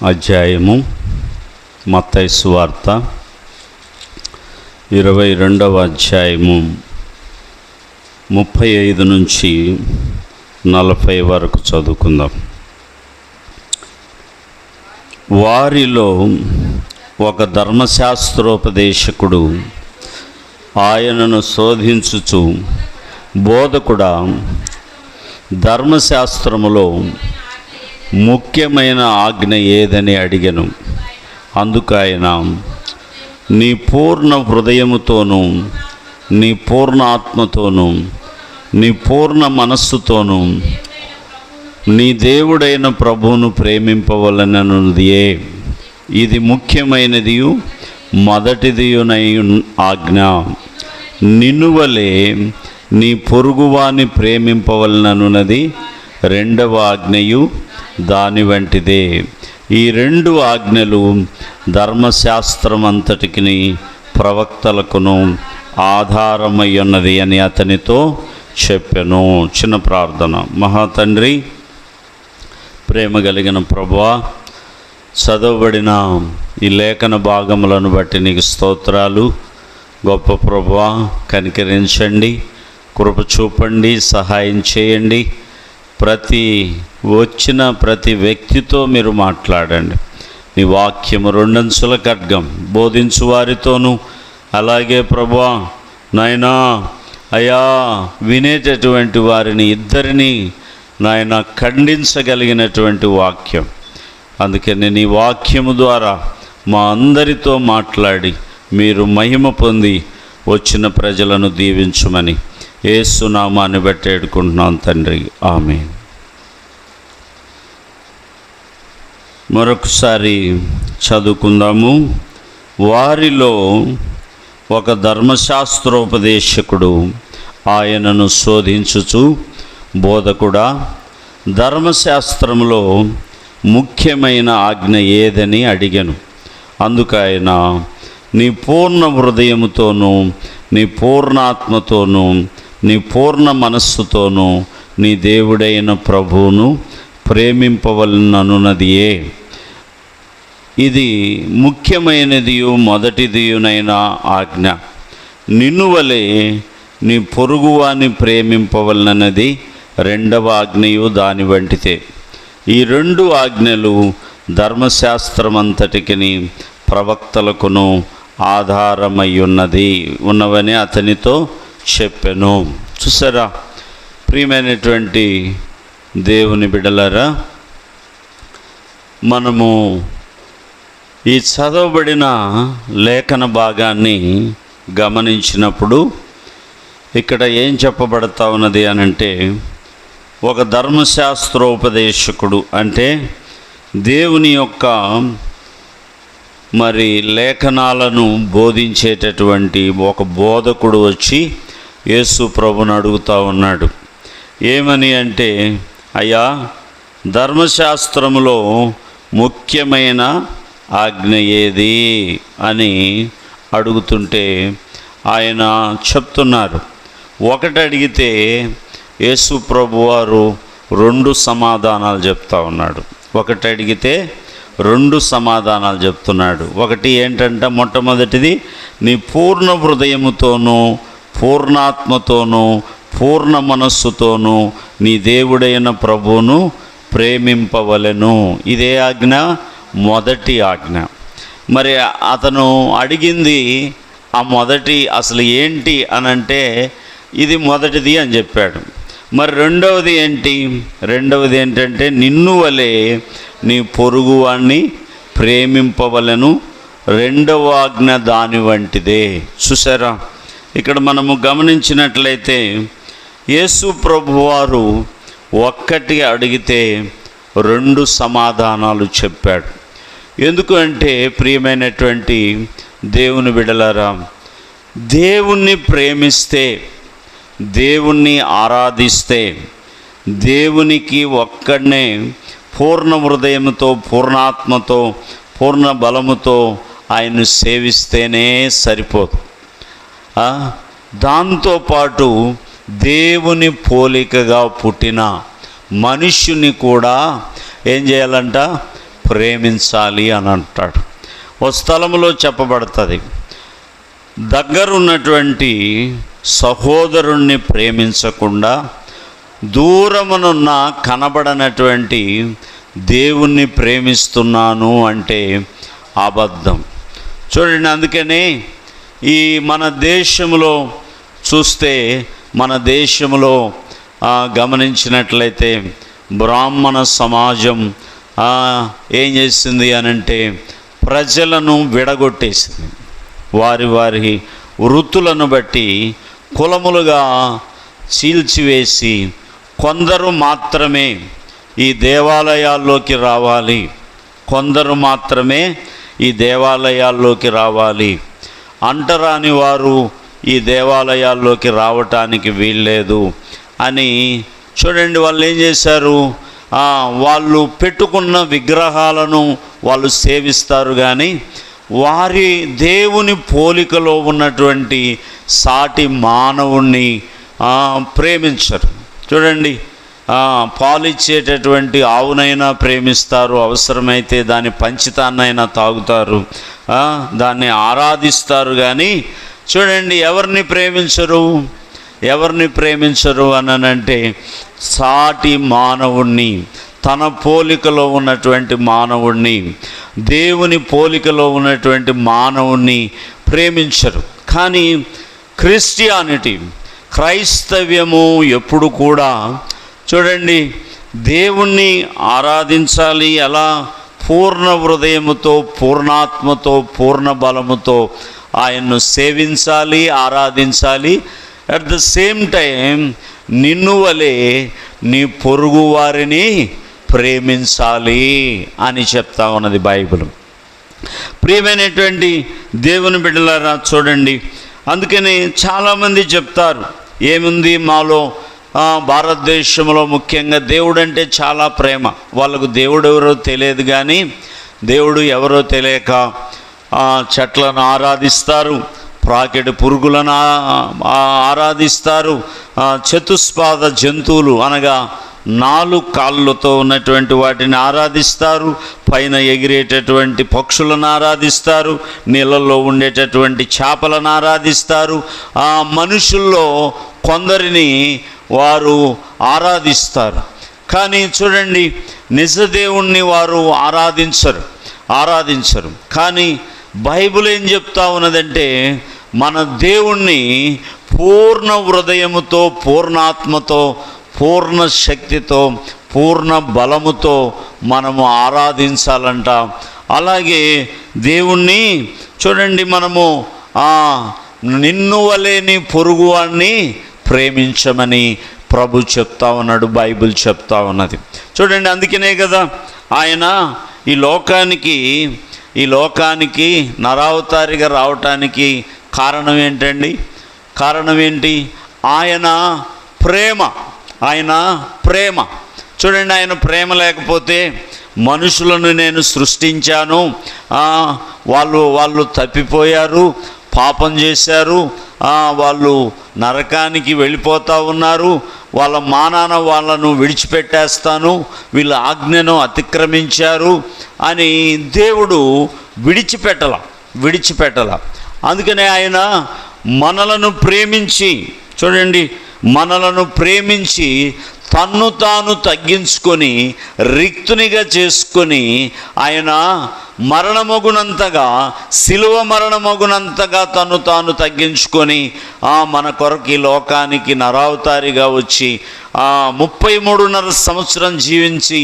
అధ్యాయము మత్తయి సువార్త 22వ అధ్యాయము 35 నుంచి 40 వరకు చదువుకుందాం. వారిలో ఒక ధర్మశాస్త్రోపదేశకుడు ఆయనను శోధించుచు, బోధకుడా, ధర్మశాస్త్రములో ముఖ్యమైన ఆజ్ఞ ఏదని అడిగెను. అందుకు ఆయన, నీ పూర్ణ హృదయముతోనూ, నీ పూర్ణ ఆత్మతోనూ, నీ పూర్ణ మనస్సుతోనూ నీ దేవుడైన ప్రభువును ప్రేమింపవలననున్నదియే. ఇది ముఖ్యమైనదియు మొదటిదియునై ఆజ్ఞ. నిన్ను వలె నీ పొరుగువాని ప్రేమింపవలననున్నది రెండవ ఆజ్ఞయు దాని వంటిదే. ఈ రెండు ఆజ్ఞలు ధర్మశాస్త్రం అంతటికి ప్రవక్తలకును ఆధారమై ఉన్నది అని అతనితో చెప్పెను. చిన్న ప్రార్థన. మహాతండ్రి, ప్రేమ కలిగిన ప్రభువా, చదవబడిన ఈ లేఖన భాగములను బట్టి నీకు స్తోత్రాలు. గొప్ప ప్రభువా, కనికరించండి, కృప చూపండి, సహాయం చేయండి. ప్రతి వ్యక్తితో మీరు మాట్లాడండి. నీ వాక్యము రెండంచుల ఖడ్గం, బోధించు వారితోనూ, అలాగే ప్రభువా నాయనా అయా వినేటటువంటి వారిని ఇద్దరిని నాయన ఖండించగలిగినటువంటి వాక్యం. అందుకని నీ వాక్యము ద్వారా మా అందరితో మాట్లాడి మీరు మహిమ పొంది వచ్చిన ప్రజలను దీవించుమని యేసు నామాన్ని బట్టి వేడుకుంటున్నాం తండ్రి, ఆమేన్. మరొకసారి చదువుకుందాము. వారిలో ఒక ధర్మశాస్త్రోపదేశకుడు ఆయనను శోధించుచు, బోధకుడా, ధర్మశాస్త్రములో ముఖ్యమైన ఆజ్ఞ ఏదని అడిగెను. అందుకు ఆయన, నీ పూర్ణ హృదయముతోనూ, నీ పూర్ణాత్మతోనూ, నీ పూర్ణ మనస్సుతోనూ నీ దేవుడైన ప్రభువును ప్రేమింపవలననున్నదియే. ఇది ముఖ్యమైనదియు మొదటిదియునైన ఆజ్ఞ. నిన్ను వలె నీ పొరుగువాని ప్రేమింపవలనన్నది రెండవ ఆజ్ఞయు దాని వంటిదే. ఈ రెండు ఆజ్ఞలు ధర్మశాస్త్రమంతటికి ప్రవక్తలకును ఆధారమై ఉన్నవని అతనితో చెప్పెను. చూసారా ప్రియమైనటువంటి దేవుని బిడ్డలారా, మనము ఈ చదవబడిన లేఖన భాగాన్ని గమనించినప్పుడు ఇక్కడ ఏం చెప్పబడతా ఉన్నది అనంటే, ఒక ధర్మశాస్త్రోపదేశకుడు అంటే దేవుని యొక్క లేఖనాలను బోధించేటటువంటి ఒక బోధకుడు వచ్చి యేసు ప్రభుని అడుగుతూ ఉన్నాడు. ఏమని అంటే, అయ్యా, ధర్మశాస్త్రములో ముఖ్యమైన ఆజ్ఞ ఏది అని అడుగుతుంటే ఆయన చెప్తున్నారు. ఒకటి అడిగితే యేసు ప్రభు వారు 2 సమాధానాలు చెప్తా ఉన్నాడు. ఒకటి అడిగితే 2 సమాధానాలు చెప్తున్నాడు. ఒకటి ఏంటంటే, మొట్టమొదటిది, నీ పూర్ణ హృదయముతోనూ, పూర్ణాత్మతోనూ, పూర్ణ మనస్సుతోనూ నీ దేవుడైన ప్రభువును ప్రేమింపవలెను. ఇదే ఆజ్ఞ, మొదటి ఆజ్ఞ. మరి అతను అడిగింది ఆ మొదటి అసలు ఏంటి అనంటే, ఇది మొదటిది అని చెప్పాడు. మరి రెండవది ఏంటి? రెండవది ఏంటంటే, నిన్ను వలె నీ పొరుగువాణ్ణి ప్రేమింపవలెను, రెండవ ఆజ్ఞ దాని వంటిదే. చూసారా, ఇక్కడ మనము గమనించినట్లయితే యేసు ప్రభువారు ఒక్కటి అడిగితే 2 సమాధానాలు చెప్పాడు. ఎందుకు అంటే, ప్రియమైనటువంటి దేవుని బిడ్డలారా, దేవుణ్ణి ప్రేమిస్తే, దేవుణ్ణి ఆరాధిస్తే, దేవునికి ఒక్కడనే పూర్ణ హృదయంతో, పూర్ణాత్మతో, పూర్ణ బలముతో ఆయన్ను సేవిస్తేనే సరిపోదు. దాంతోపాటు దేవుని పోలికగా పుట్టిన మనుష్యుని కూడా ఏం చేయాలంట? ప్రేమించాలి అని అంటాడు. ఓ స్థలములో చెప్పబడుతుంది, దగ్గరున్నటువంటి సహోదరుణ్ణి ప్రేమించకుండా దూరమునున్న కనబడనటువంటి దేవుణ్ణి ప్రేమిస్తున్నాను అంటే అబద్ధం. చూడండి, అందుకనే ఈ మన దేశంలో చూస్తే, మన దేశంలో గమనించినట్లయితే బ్రాహ్మణ సమాజం ఏం చేసింది అనంటే ప్రజలను విడగొట్టేసింది. వారి వారి వృత్తులను బట్టి కులములుగా చీల్చివేసి కొందరు మాత్రమే ఈ దేవాలయాల్లోకి రావాలి, కొందరు మాత్రమే ఈ దేవాలయాల్లోకి రావాలి, అంటరాని వారు ఈ దేవాలయాల్లోకి రావటానికి వీల్లేదు అని. చూడండి, వాళ్ళు ఏం చేశారు, వాళ్ళు పెట్టుకున్న విగ్రహాలను వాళ్ళు సేవిస్తారు, కానీ వారి దేవుని పోలికలో ఉన్నటువంటి సాటి మానవుణ్ణి ప్రేమించరు. చూడండి, పాలిచ్చేటటువంటి ఆవునైనా ప్రేమిస్తారు, అవసరమైతే దాని పంచితాన్నైనా తాగుతారు, దాన్ని ఆరాధిస్తారు, కానీ చూడండి ఎవరిని ప్రేమించరు అనంటే సాటి మానవుణ్ణి, తన పోలికలో ఉన్నటువంటి మానవుణ్ణి, దేవుని పోలికలో ఉన్నటువంటి మానవుణ్ణి ప్రేమించరు. కానీ క్రైస్తవ్యము ఎప్పుడు కూడా చూడండి దేవుణ్ణి ఆరాధించాలి. ఎలా? పూర్ణ హృదయముతో, పూర్ణాత్మతో, పూర్ణ బలముతో ఆయన్ను సేవించాలి, ఆరాధించాలి. అట్ ద సేమ్ టైం నిన్ను వలె నీ పొరుగు వారిని ప్రేమించాలి అని చెప్తా ఉన్నది బైబిల్. ప్రియమైనటువంటి దేవుని బిడ్డలారా, చూడండి, అందుకని చాలామంది చెప్తారు, ఏముంది మాలో భారతదేశంలో ముఖ్యంగా దేవుడు అంటే చాలా ప్రేమ. వాళ్ళకు దేవుడు ఎవరో తెలియదు, కానీ దేవుడు ఎవరో తెలియక చెట్లను ఆరాధిస్తారు, ప్రాకెడు పురుగులను ఆరాధిస్తారు, చతుష్పాద జంతువులు అనగా 4 కాళ్ళతో ఉన్నటువంటి వాటిని ఆరాధిస్తారు, పైన ఎగిరేటటువంటి పక్షులను ఆరాధిస్తారు, నీళ్ళల్లో ఉండేటటువంటి చేపలను ఆరాధిస్తారు. మనుషుల్లో కొందరిని వారు ఆరాధిస్తారు, కానీ చూడండి నిజదేవుణ్ణి వారు ఆరాధించరు. కానీ బైబిల్ ఏం చెప్తా ఉన్నదంటే మన దేవుణ్ణి పూర్ణ హృదయముతో, పూర్ణాత్మతో, పూర్ణ శక్తితో, పూర్ణ బలముతో మనము ఆరాధించాలంట. అలాగే దేవుణ్ణి చూడండి, మనము నిన్ను వలేని పొరుగువాణ్ణి ప్రేమించమని ప్రభు చెప్తా ఉన్నాడు, బైబిల్ చెప్తా ఉన్నది. చూడండి, అందుకనే కదా ఆయన ఈ లోకానికి నరావతారిగా రావటానికి కారణం ఏంటి? ఆయన ప్రేమ. చూడండి, ఆయన ప్రేమ లేకపోతే మనుషులను నేను సృష్టించాను, వాళ్ళు తప్పిపోయారు, పాపం చేశారు, వాళ్ళు నరకానికి వెళ్ళిపోతూ ఉన్నారు, వాళ్ళ మానాన వాళ్ళను విడిచిపెట్టేస్తాను, వీళ్ళ ఆజ్ఞను అతిక్రమించారు అని దేవుడు విడిచిపెట్టల. అందుకనే ఆయన మనలను ప్రేమించి తన్ను తాను తగ్గించుకొని రిక్తునిగా చేసుకొని ఆయన శిలువ మరణమగునంతగా తన్ను తాను తగ్గించుకొని మన కొరకు ఈ లోకానికి నరావతారిగా వచ్చి 33.5 సంవత్సరం జీవించి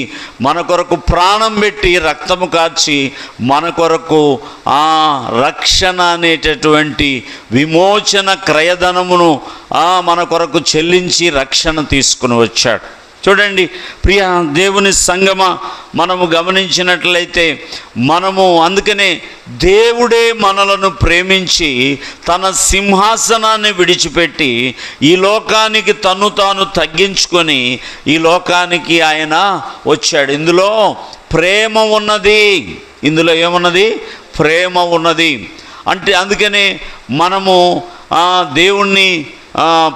మన కొరకు ప్రాణం పెట్టి రక్తము కార్చి మన కొరకు రక్షణ అనేటటువంటి విమోచన క్రయధనమును మన కొరకు చెల్లించి రక్షణ తీసుకుని వచ్చాడు. చూడండి ప్రియ దేవుని సంగమ, మనము గమనించినట్లయితే అందుకనే దేవుడే మనలను ప్రేమించి తన సింహాసనాన్ని విడిచిపెట్టి ఈ లోకానికి తన్ను తాను తగ్గించుకొని ఈ లోకానికి ఆయన వచ్చాడు. ఇందులో ప్రేమ ఉన్నది. ఇందులో ఏమున్నది? ప్రేమ ఉన్నది. అంటే అందుకనే మనము దేవుణ్ణి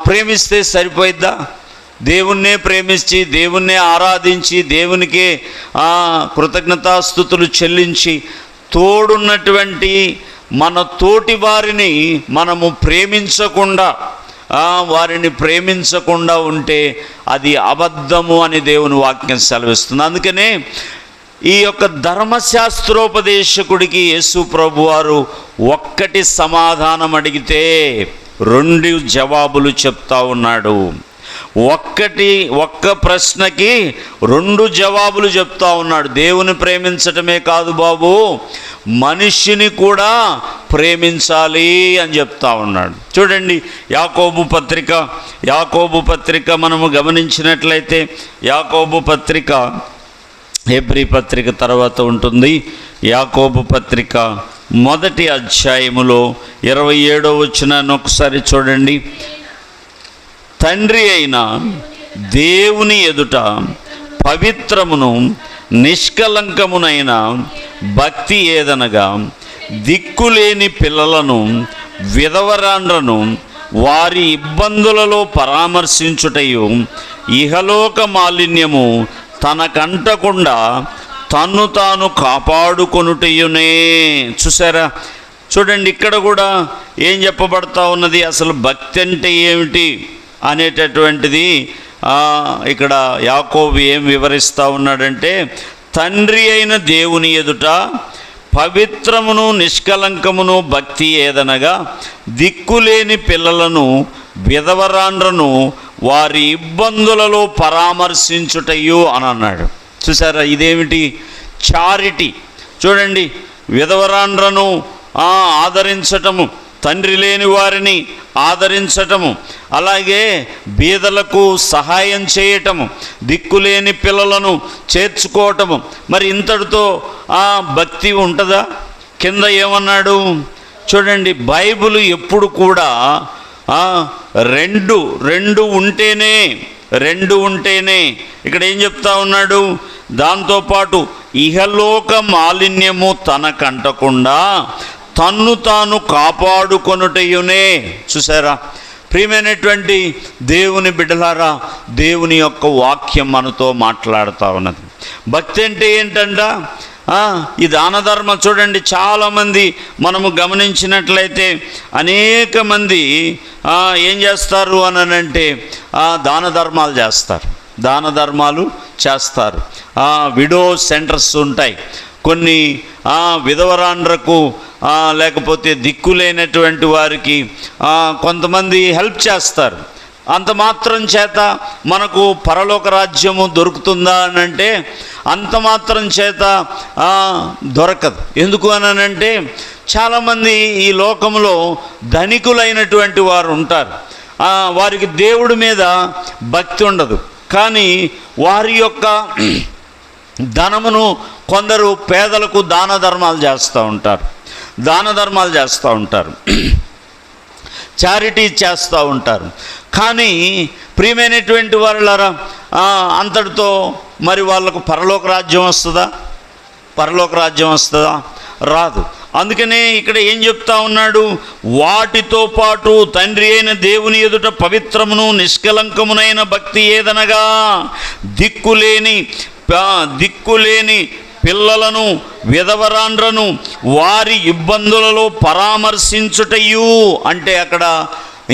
ప్రేమిస్తే సరిపోయిద్దా? దేవుణ్ణే ప్రేమించి, దేవుణ్ణే ఆరాధించి, దేవునికే కృతజ్ఞతాస్తుతులు చెల్లించి, తోడున్నటువంటి మన తోటి వారిని మనము వారిని ప్రేమించకుండా ఉంటే అది అబద్ధము అని దేవుని వాక్యం సెలవిస్తుంది. అందుకనే ఈ యొక్క ధర్మశాస్త్రోపదేశకుడికి యేసు ప్రభువారు ఒక్కటి సమాధానం అడిగితే 2 జవాబులు చెప్తా ఉన్నాడు. ఒక్క ప్రశ్నకి 2 జవాబులు చెప్తా ఉన్నాడు. దేవుని ప్రేమించటమే కాదు బాబు, మనిషిని కూడా ప్రేమించాలి అని చెప్తా ఉన్నాడు. చూడండి, యాకోబు పత్రిక మనము గమనించినట్లయితే, యాకోబు పత్రిక హెబ్రీ పత్రిక తర్వాత ఉంటుంది. యాకోబు పత్రిక 1వ అధ్యాయములో 27వ వచనాన్ని ఒకసారి చూడండి. తండ్రి అయిన దేవుని ఎదుట పవిత్రమును నిష్కలంకమునైన భక్తి ఏదనగా, దిక్కులేని పిల్లలను, విధవరాండ్రను వారి ఇబ్బందులలో పరామర్శించుటయు, ఇహలోక మాలిన్యము తనకంటకుండా తన్ను తాను కాపాడుకొనుటయునే. చూసారా? చూడండి, ఇక్కడ కూడా ఏం చెప్పబడతా ఉన్నది, అసలు భక్తి అంటే ఏమిటి అనేటటువంటిది ఇక్కడ యాకోబు ఏం వివరిస్తూ ఉన్నాడంటే, తండ్రి అయిన దేవుని ఎదుట పవిత్రమును నిష్కలంకమును భక్తి ఏదనగా, దిక్కులేని పిల్లలను, విధవరాండ్రను వారి ఇబ్బందులలో పరామర్శించుటయు అని అన్నాడు. చూసారా, ఇదేమిటి? చారిటీ. చూడండి, విధవరాండ్రను ఆదరించటము, తండ్రి లేని వారిని ఆదరించటము, అలాగే బీదలకు సహాయం చేయటము, దిక్కులేని పిల్లలను చేర్చుకోవటము. మరి ఇంతటితో భక్తి ఉంటుందా? కింద ఏమన్నాడు చూడండి, బైబిల్ ఎప్పుడు కూడా రెండు ఉంటేనే ఇక్కడ ఏం చెప్తా ఉన్నాడు, దాంతోపాటు ఇహలోక మాలిన్యము తనకంటకుండా తన్ను తాను కాపాడుకొనుటయునే. చూసారా? ప్రియమైనటువంటి దేవుని బిడ్డలారా, దేవుని యొక్క వాక్యం మనతో మాట్లాడుతూ ఉన్నది. భక్తి అంటే ఏంటంట? ఈ దాన ధర్మం. చూడండి, చాలామంది మనము గమనించినట్లయితే అనేక మంది ఏం చేస్తారు అని అంటే దాన ధర్మాలు చేస్తారు. విడో సెంటర్స్ ఉంటాయి కొన్ని, విధవరాండ్రకు లేకపోతే దిక్కులేనటువంటి వారికి కొంతమంది హెల్ప్ చేస్తారు. అంత మాత్రం చేత మనకు పరలోక రాజ్యము దొరుకుతుందా అని అంటే అంత మాత్రం చేత దొరకదు. ఎందుకు అని అంటే చాలామంది ఈ లోకంలో ధనికులైనటువంటి వారు ఉంటారు. వారికి దేవుడి మీద భక్తి ఉండదు, కానీ వారి యొక్క ధనమును కొందరు పేదలకు దాన ధర్మాలు చేస్తూ ఉంటారు, చారిటీ చేస్తూ ఉంటారు. కానీ ప్రియమైనటువంటి వాళ్ళారా, అంతటితో మరి వాళ్ళకు పరలోక రాజ్యం వస్తుందా? రాదు. అందుకనే ఇక్కడ ఏం చెప్తా ఉన్నాడు, వాటితో పాటు తండ్రి అయిన దేవుని ఎదుట పవిత్రమును నిష్కలంకమునైన భక్తి ఏదనగా, దిక్కులేని పిల్లలను, విధవరాండ్రను వారి ఇబ్బందులలో పరామర్శించుటయు. అంటే అక్కడ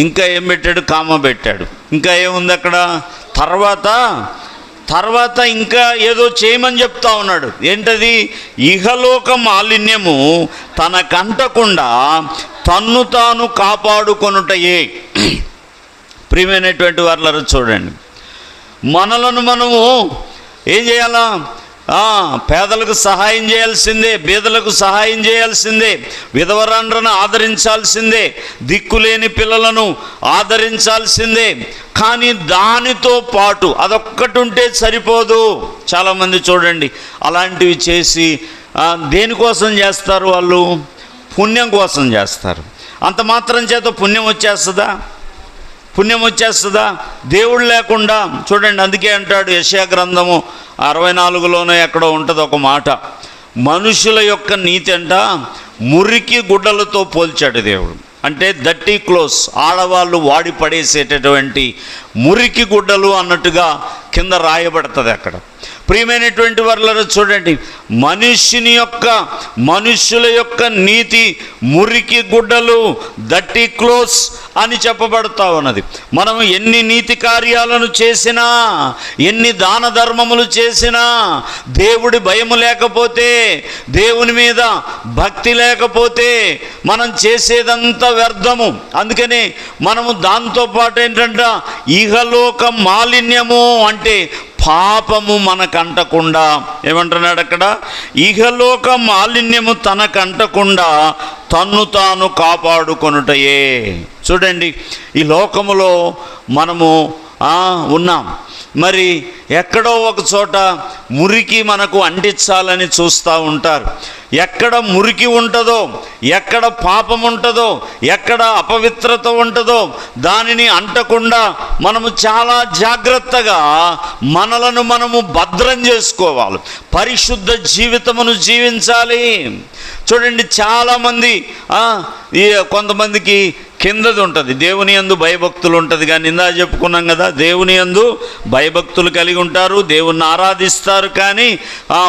ఇంకా ఏం పెట్టాడు? కామ పెట్టాడు. ఇంకా ఏముంది అక్కడ? తర్వాత ఇంకా ఏదో చేయమని చెప్తా ఉన్నాడు. ఏంటది? ఇహలోక మాలిన్యము తనకంటకుండా తన్ను తాను కాపాడుకొనుటయే. ప్రియమైనటువంటి వారులారా, చూడండి, మనలను మనము ఏం చేయాలా? పేదలకు సహాయం చేయాల్సిందే, బీదలకు సహాయం చేయాల్సిందే, విధవరాండ్రను ఆదరించాల్సిందే, దిక్కులేని పిల్లలను ఆదరించాల్సిందే. కానీ దానితో పాటు అదొక్కటి ఉంటే సరిపోదు. చాలామంది చూడండి అలాంటివి చేసి దేనికోసం చేస్తారు? వాళ్ళు పుణ్యం కోసం చేస్తారు. అంత మాత్రం చేత పుణ్యం వచ్చేస్తుందా? దేవుడు లేకుండా. చూడండి, అందుకే అంటాడు యెషయా గ్రంథము 64లోనే ఎక్కడో ఉంటుంది ఒక మాట, మనుషుల యొక్క నీతి అంట మురికి గుడ్డలతో పోల్చాడు దేవుడు. అంటే దట్టి క్లోత్స్, ఆడవాళ్ళు వాడి పడేసేటటువంటి మురికి గుడ్డలు అన్నట్టుగా కింద రాయబడుతుంది అక్కడ. ప్రియమైనటువంటి వారులారా చూడండి, మనుష్యుల యొక్క నీతి మురికి గుడ్డలు, దట్టి క్లోత్స్ అని చెప్పబడతా ఉన్నది. మనం ఎన్ని నీతి కార్యాలను చేసినా, ఎన్ని దాన ధర్మములు చేసినా, దేవుడి భయము లేకపోతే, దేవుని మీద భక్తి లేకపోతే మనం చేసేదంతా వ్యర్థము. అందుకని మనము దాంతోపాటు ఏంటంటే ఇహలోక మాలిన్యము అంటే పాపము మనకంటకుండా, ఏమంటున్నాడు అక్కడ, ఇహలోక మాలిన్యము తనకంటకుండా తన్ను తాను కాపాడుకొనుటయే. చూడండి, ఈ లోకములో మనము ఉన్నాం. మరి ఎక్కడో ఒక చోట మురికి మనకు అంటించాలని చూస్తూ ఉంటారు. ఎక్కడ మురికి ఉంటుందో, ఎక్కడ పాపం ఉంటుందో, ఎక్కడ అపవిత్రత ఉంటుందో దానిని అంటకుండా మనము చాలా జాగ్రత్తగా మనలను మనము భద్రం చేసుకోవాలి, పరిశుద్ధ జీవితమును జీవించాలి. చూడండి, చాలామంది కొంతమందికి కిందది ఉంటుంది, దేవుని యందు భయభక్తులు ఉంటుంది. కానీ ఇందా చెప్పుకున్నాం కదా, దేవుని యందు భయభక్తులు కలిగి ఉంటారు, దేవుణ్ణి ఆరాధిస్తారు, కానీ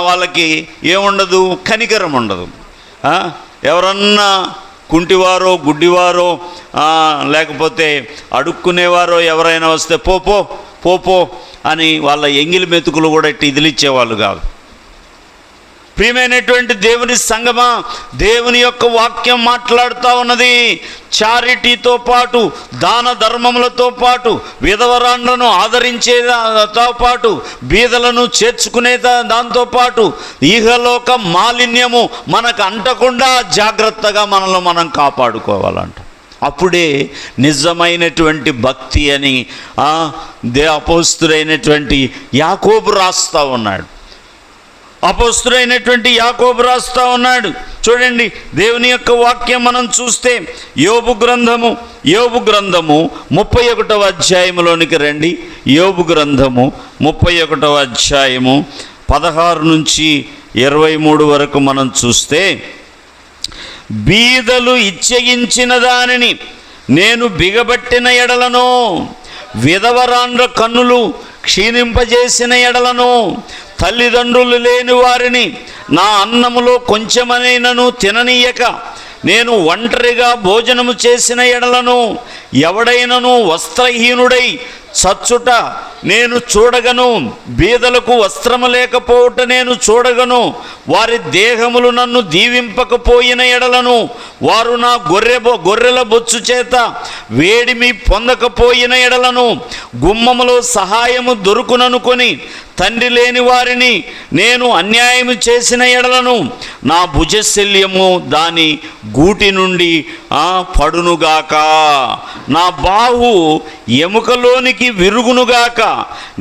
వాళ్ళకి ఏముండదు, కనికరం ఉండదు. ఎవరన్నా కుంటివారో, గుడ్డివారో, లేకపోతే అడుక్కునేవారో ఎవరైనా వస్తే పో అని వాళ్ళ ఎంగిలి మెతుకులు కూడా ఇట్లా ఇదిలిచ్చేవాళ్ళు కాదు. ప్రియమైనటువంటి దేవుని సంగమా, దేవుని యొక్క వాక్యం మాట్లాడుతూ ఉన్నది, చారిటీతో పాటు, దాన ధర్మములతో పాటు, విధవరాండ్లను ఆదరించేతో పాటు, బీదలను చేర్చుకునే దాంతోపాటు ఇహలోక మాలిన్యము మనకు అంటకుండా జాగ్రత్తగా మనల్ని మనం కాపాడుకోవాలంట. అప్పుడే నిజమైనటువంటి భక్తి అని అపోస్తుడైనటువంటి యాకోబు రాస్తా ఉన్నాడు. అపోస్తుడైనటువంటి యాకోబు రాస్తా ఉన్నాడు. చూడండి, దేవుని యొక్క వాక్యం మనం చూస్తే యోబు గ్రంథము 31వ అధ్యాయంలోనికి రండి. యోబు గ్రంథము 31వ అధ్యాయము 16 నుంచి 23 వరకు మనం చూస్తే, బీదలు ఇచ్చయించిన దానిని నేను బిగబట్టిన ఎడలను, విధవరాండ్ర కన్నులు క్షీణింపజేసిన ఎడలను, తల్లిదండ్రులు లేని వారిని నా అన్నములో కొంచెమనైనను తిననీయక నేను ఒంటరిగా భోజనము చేసిన ఎడలను, ఎవడైనను వస్త్రహీనుడై చచ్చుట నేను చూడగను, బీదలకు వస్త్రము లేకపోవుట నేను చూడగను, వారి దేహములు నన్ను దీవింపకపోయిన ఎడలను, వారు నా గొర్రెల బొచ్చు చేత వేడిమి పొందకపోయిన ఎడలను, గుమ్మములో సహాయము దొరుకుననుకొని తండ్రి లేని వారిని నేను అన్యాయము చేసిన ఎడలను, నా భుజశల్యము దాని గూటి నుండి పడునుగాక, నా బాహు ఎముకలోనికి విరుగునుగాక.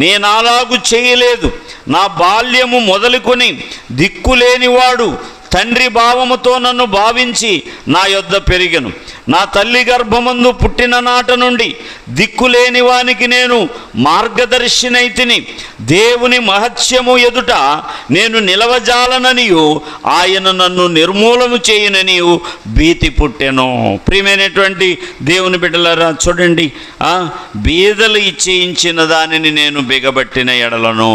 నేను అలాగు చేయలేదు. నా బాల్యము మొదలుకొని దిక్కులేనివాడు తండ్రి భావముతో నన్ను భావించి నా యొద్ద పెరిగెను. నా తల్లి గర్భమందు పుట్టిన నాట నుండి దిక్కులేని వానికి నేను మార్గదర్శినైతిని. దేవుని మహత్యము ఎదుట నేను నిలవజాలననియు ఆయన నన్ను నిర్మూలము చేయుననియు భీతి పుట్టెను. ప్రియమైనటువంటి దేవుని బిడ్డలారా చూడండి, బీదలు ఇచ్చేయించిన దానిని నేను బిగబట్టిన ఎడలను.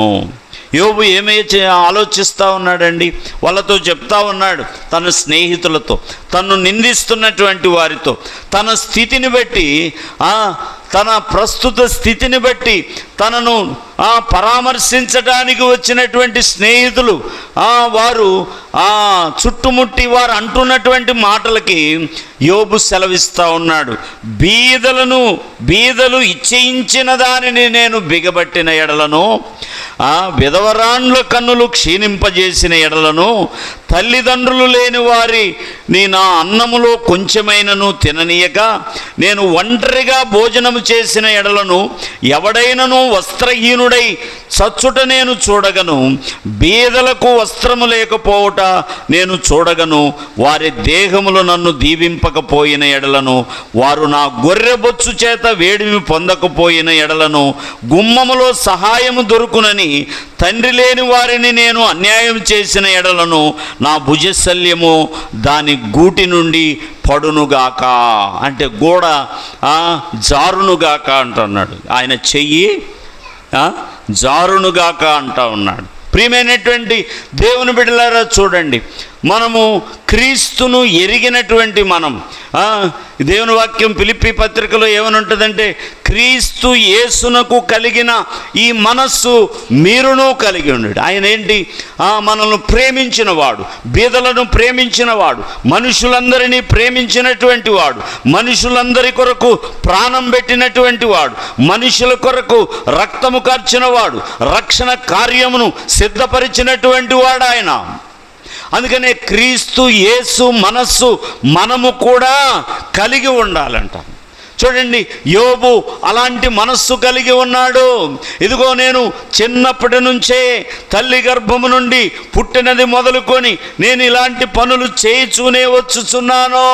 యోబు ఏమైతే ఆలోచిస్తూ ఉన్నాడండి, వాళ్ళతో చెప్తా ఉన్నాడు, తన స్నేహితులతో, తను నిందిస్తున్నటువంటి వారితో, తన స్థితిని బట్టి, తన ప్రస్తుత స్థితిని బట్టి తనను పరామర్శించడానికి వచ్చినటువంటి స్నేహితులు వారు చుట్టుముట్టి వారు అంటున్నటువంటి మాటలకి యోబు సెలవిస్తూ ఉన్నాడు. బీదలు ఇచ్చేయించిన దానిని నేను బిగబట్టిన ఎడలను, విధవరాండ్ల కన్నులు క్షీణింపజేసిన ఎడలను, తల్లిదండ్రులు లేని వారి నా అన్నములో కొంచెమైనను తిననీయక నేను ఒంటరిగా భోజనము చేసిన ఎడలను, ఎవడైనను వస్త్రహీనుడై దీనుడై చచ్చుట నేను చూడగను, బీదలకు వస్త్రము లేకపోవుట నేను చూడగను. వారి దేహములు నన్ను దీవింపకపోయిన ఎడలను, వారు నా గొర్రెబొచ్చు చేత వేడిమి పొందకపోయిన ఎడలను, గుమ్మములో సహాయము దొరుకునని తండ్రి లేని వారిని నేను అన్యాయం చేసిన ఎడలను, నా భుజశల్యము దాని గూటి నుండి పడునుగాక. అంటే గోడ జారునుగాక అంటున్నాడు. ఆయన చెయ్యి జారునుగాక అంటా ఉన్నాడు. ప్రియమైనటువంటి దేవుని బిడ్డలారా, చూడండి, మనము క్రీస్తును ఎరిగినటువంటి మనం, దేవుని వాక్యం ఫిలిప్పీ పత్రికలో ఏమని ఉంటుందంటే, క్రీస్తు యేసునకు కలిగిన ఈ మనస్సు మీరును కలిగి ఉన్నాడు. ఆయన ఏంటి? మనల్ని ప్రేమించిన వాడు, బీదలను ప్రేమించిన వాడు, మనుషులందరినీ ప్రేమించినటువంటి వాడు, మనుషులందరి కొరకు ప్రాణం పెట్టినటువంటి వాడు, మనుషుల కొరకు రక్తము కార్చిన వాడు, రక్షణ కార్యమును సిద్ధపరిచినటువంటి వాడు ఆయన. అందుకనే క్రీస్తు యేసు మనస్సు మనము కూడా కలిగి ఉండాలంట. చూడండి, యోబు అలాంటి మనస్సు కలిగి ఉన్నాడు. ఇదిగో నేను చిన్నప్పటి నుంచే తల్లి గర్భము నుండి పుట్టినది మొదలుకొని నేను ఇలాంటి పనులు చేయుచూనే వచ్చుచున్నాను.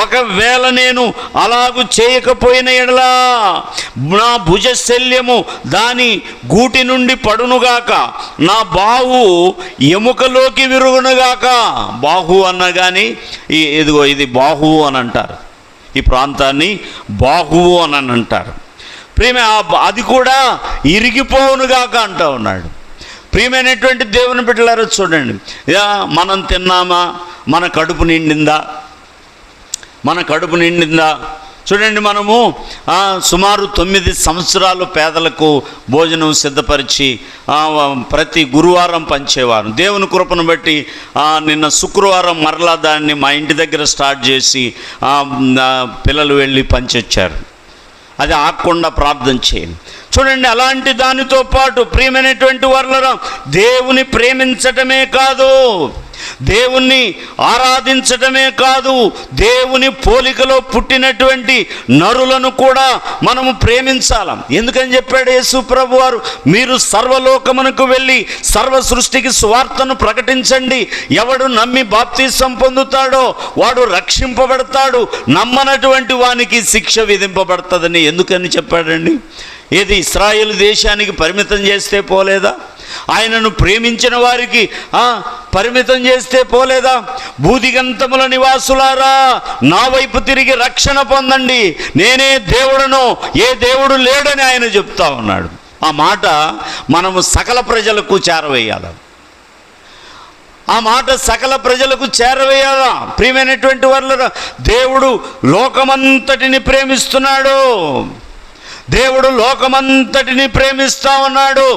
ఒకవేళ నేను అలాగూ చేయకపోయిన ఎడలా నా భుజశల్యము దాని గూటి నుండి పడునుగాక, నా బాహు ఎముకలోకి విరుగునుగాక. బాహు అన్న కానీ ఇదిగో ఇది బాహువు అని అంటారు, ఈ ప్రాంతాన్ని బాహువు అని అంటారు. అది కూడా ఇరిగిపోవునుగాక అంటూ ఉన్నాడు. ప్రియమైనటువంటి దేవుని బిడ్డలారా, చూడండి, మనం తిన్నామా? మన కడుపు నిండిందా? మన కడుపు నిండిందా? చూడండి, మనము సుమారు 9 సంవత్సరాలు పేదలకు భోజనం సిద్ధపరిచి ప్రతి గురువారం పంచేవారు. దేవుని కృపను బట్టి నిన్న శుక్రవారం మరలా దాన్ని మా ఇంటి దగ్గర స్టార్ట్ చేసి పిల్లలు వెళ్ళి పంచొచ్చారు. అది ఆగకుండా ప్రార్థన చేయండి. చూడండి, అలాంటి దానితో పాటు ప్రియమైనటువంటి వారులారా, దేవుని ప్రేమించటమే కాదు, దేవుణ్ణి ఆరాధించటమే కాదు, దేవుని పోలికలో పుట్టినటువంటి నరులను కూడా మనము ప్రేమించాలి. ఎందుకని చెప్పాడు యేసు ప్రభు వారు, మీరు సర్వలోకమునకు వెళ్ళి సర్వ సృష్టికి సువార్తను ప్రకటించండి. ఎవడు నమ్మి బాప్తిసం పొందుతాడో వాడు రక్షింపబడతాడు, నమ్మనటువంటి వానికి శిక్ష విధింపబడుతుందని ఎందుకని చెప్పాడండి? ఏది ఇశ్రాయేలు దేశానికి పరిమితం చేస్తే పోలేదా? ఆయనను ప్రేమించిన వారికి పరిమితం చేస్తే పోలేదా? భూదిగంతముల నివాసులారా, నా వైపు తిరిగి రక్షణ పొందండి, నేనే దేవుడను, ఏ దేవుడు లేడని ఆయన చెప్తా ఉన్నాడు. ఆ మాట మనము సకల ప్రజలకు చేరవేయాలి. ఆ మాట సకల ప్రజలకు చేరవేయాలా? ప్రియమైనటువంటి వారులారా, దేవుడు లోకమంతటిని ప్రేమిస్తున్నాడు. దేవుడు లోకమంతటిని ప్రేమిస్తా ఉన్నాడు.